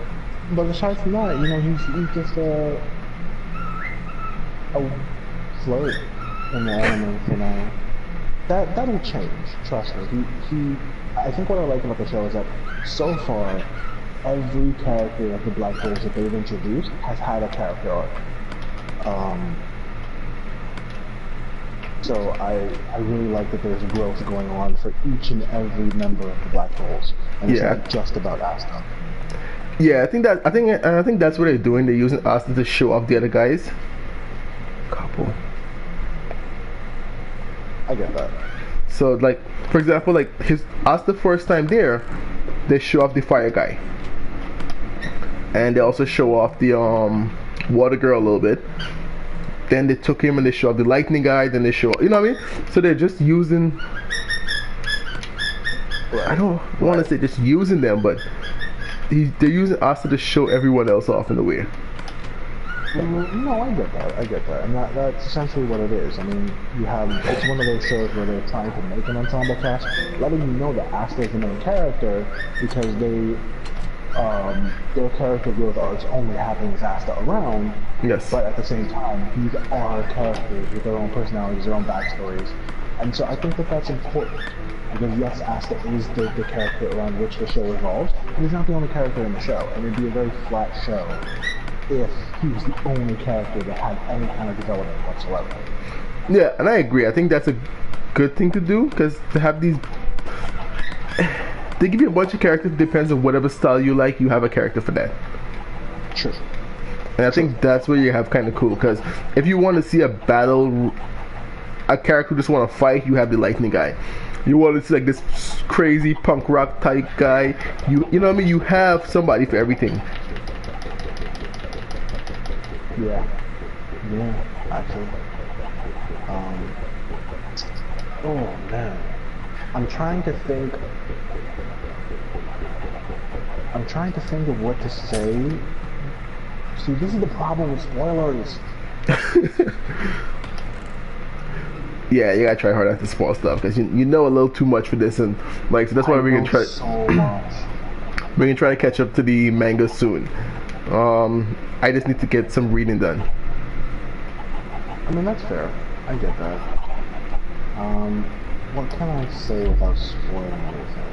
but aside from that, you know, he's just a flirt in the anime for now. That'll change. Trust me. I think what I like about the show is that so far, every character of the Black Bulls that they've introduced has had a character arc. So I really like that there's growth going on for each and every member of the Black Bulls, and it's not just about Asta. Yeah, I think that's what they're doing. They're using Asta to show off the other guys. Couple. I get that. So, like, for example, like Asta first time there, they show off the fire guy, and they also show off the water girl a little bit. then they took him and they show up the lightning guy, then they show, you know what I mean? So they're just using, I don't want to say just using them, but they're using us to show everyone else off in a way. No, I get that, and that's essentially what it is. I mean, it's one of those shows where they're trying to make an ensemble cast, letting you know that Asta is the main character, because their character growth arcs only happen with Asta around. Yes. But at the same time, these are characters with their own personalities, their own backstories, and so I think that that's important. Because yes, Asta is the character around which the show revolves, and he's not the only character in the show, and it'd be a very flat show if he was the only character that had any kind of development whatsoever. Yeah, and I agree. I think that's a good thing to do, because to have these, they give you a bunch of characters. Depends on whatever style you like, you have a character for that. Sure. And I think that's where you have kind of cool, because if you want to see a battle, a character who just want to fight, you have the lightning guy. You want to see like this crazy punk rock type guy, you know what I mean? You have somebody for everything. Yeah, actually. Oh man, I'm trying to think of what to say. See, this is the problem with spoilers. Yeah, you gotta try hard not to spoil stuff, because you know a little too much for this, and like, so that's why we're gonna try. So much. We're gonna try to catch up to the manga soon. I just need to get some reading done. I mean, that's fair. I get that. What can I say without spoiling anything?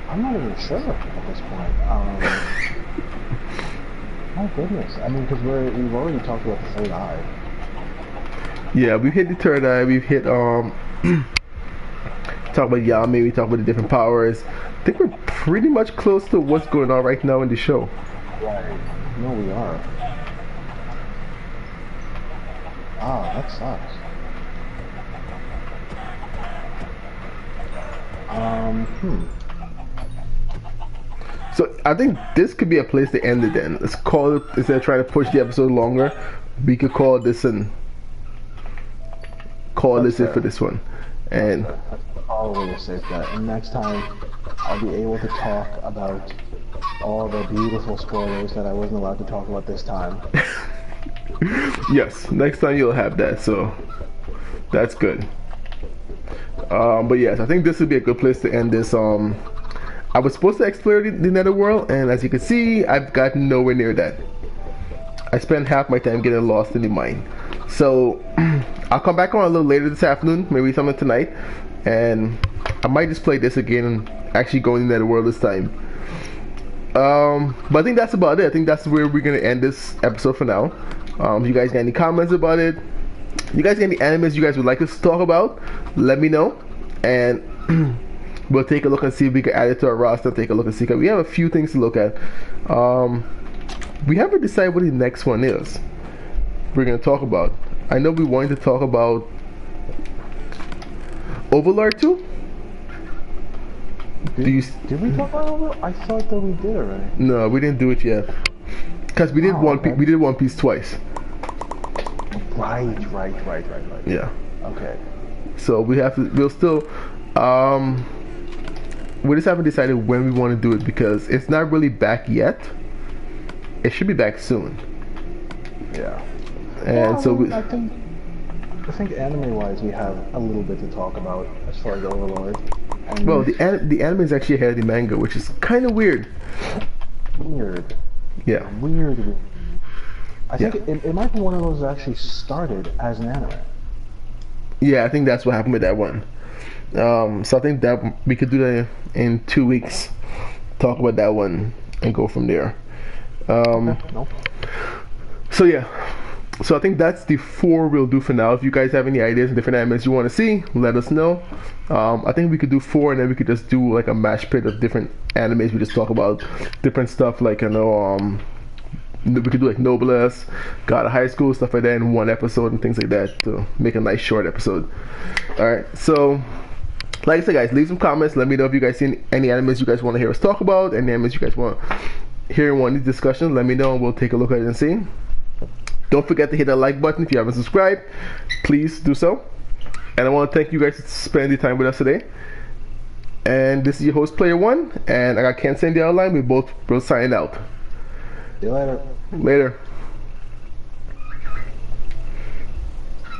I'm not even sure at this point. My goodness. I mean, because we've already talked about the third eye. Yeah, we've hit the third eye. We've hit talk about Yami. We talk about the different powers. I think we're pretty much close to what's going on right now in the show. Right. No, we are. Ah, that sucks. So I think this could be a place to end it then. Let's call it, instead of trying to push the episode longer, we could call this it for this one. And that's probably a safe bet. And next time, I'll be able to talk about all the beautiful spoilers that I wasn't allowed to talk about this time. Yes, next time you'll have that, so that's good. But yes, I think this would be a good place to end this. I was supposed to explore the netherworld, and as you can see, I've gotten nowhere near that. I spent half my time getting lost in the mine. So I'll come back on a little later this afternoon, maybe something tonight, and I might just play this again and actually go in the netherworld this time. But I think that's about it. I think that's where we're gonna end this episode for now. If you guys got any comments about it, you guys got any animes you guys would like us to talk about, let me know, and we'll take a look and see if we can add it to our roster. Take a look and see, because we have a few things to look at. We haven't decided what the next one is we're going to talk about. I know we wanted to talk about Overlord 2. Did we talk about Overlord? I thought that we did already. No, we didn't do it yet, because we did we did One Piece twice. Right. Yeah. Okay. So we'll still we just haven't decided when we want to do it, because it's not really back yet. It should be back soon. Yeah. And so I think anime-wise, we have a little bit to talk about as far as Overlord. And well, the anime is actually ahead of the manga, which is kind of weird. Weird. Yeah. Weird. I think it might be one of those that actually started as an anime. Yeah, I think that's what happened with that one. So I think that we could do that in 2 weeks. Talk about that one and go from there. Nope. So yeah. So I think that's the 4 we'll do for now. If you guys have any ideas and different animes you want to see, let us know. I think we could do 4, and then we could just do like a mash pit of different animes. We just talk about different stuff, like, I know, we could do like Noblesse, God of High School, stuff like that in one episode and things like that to make a nice short episode. Alright, so like I said, guys, leave some comments. Let me know if you guys see any animes you guys want to hear us talk about, any animes you guys want to hear in one of these discussions. Let me know and we'll take a look at it and see. Don't forget to hit that like button. If you haven't subscribed, please do so. And I want to thank you guys for spending time with us today. And this is your host, Player One, and I got Ken Sandy online. We both signing out. See you later. Later.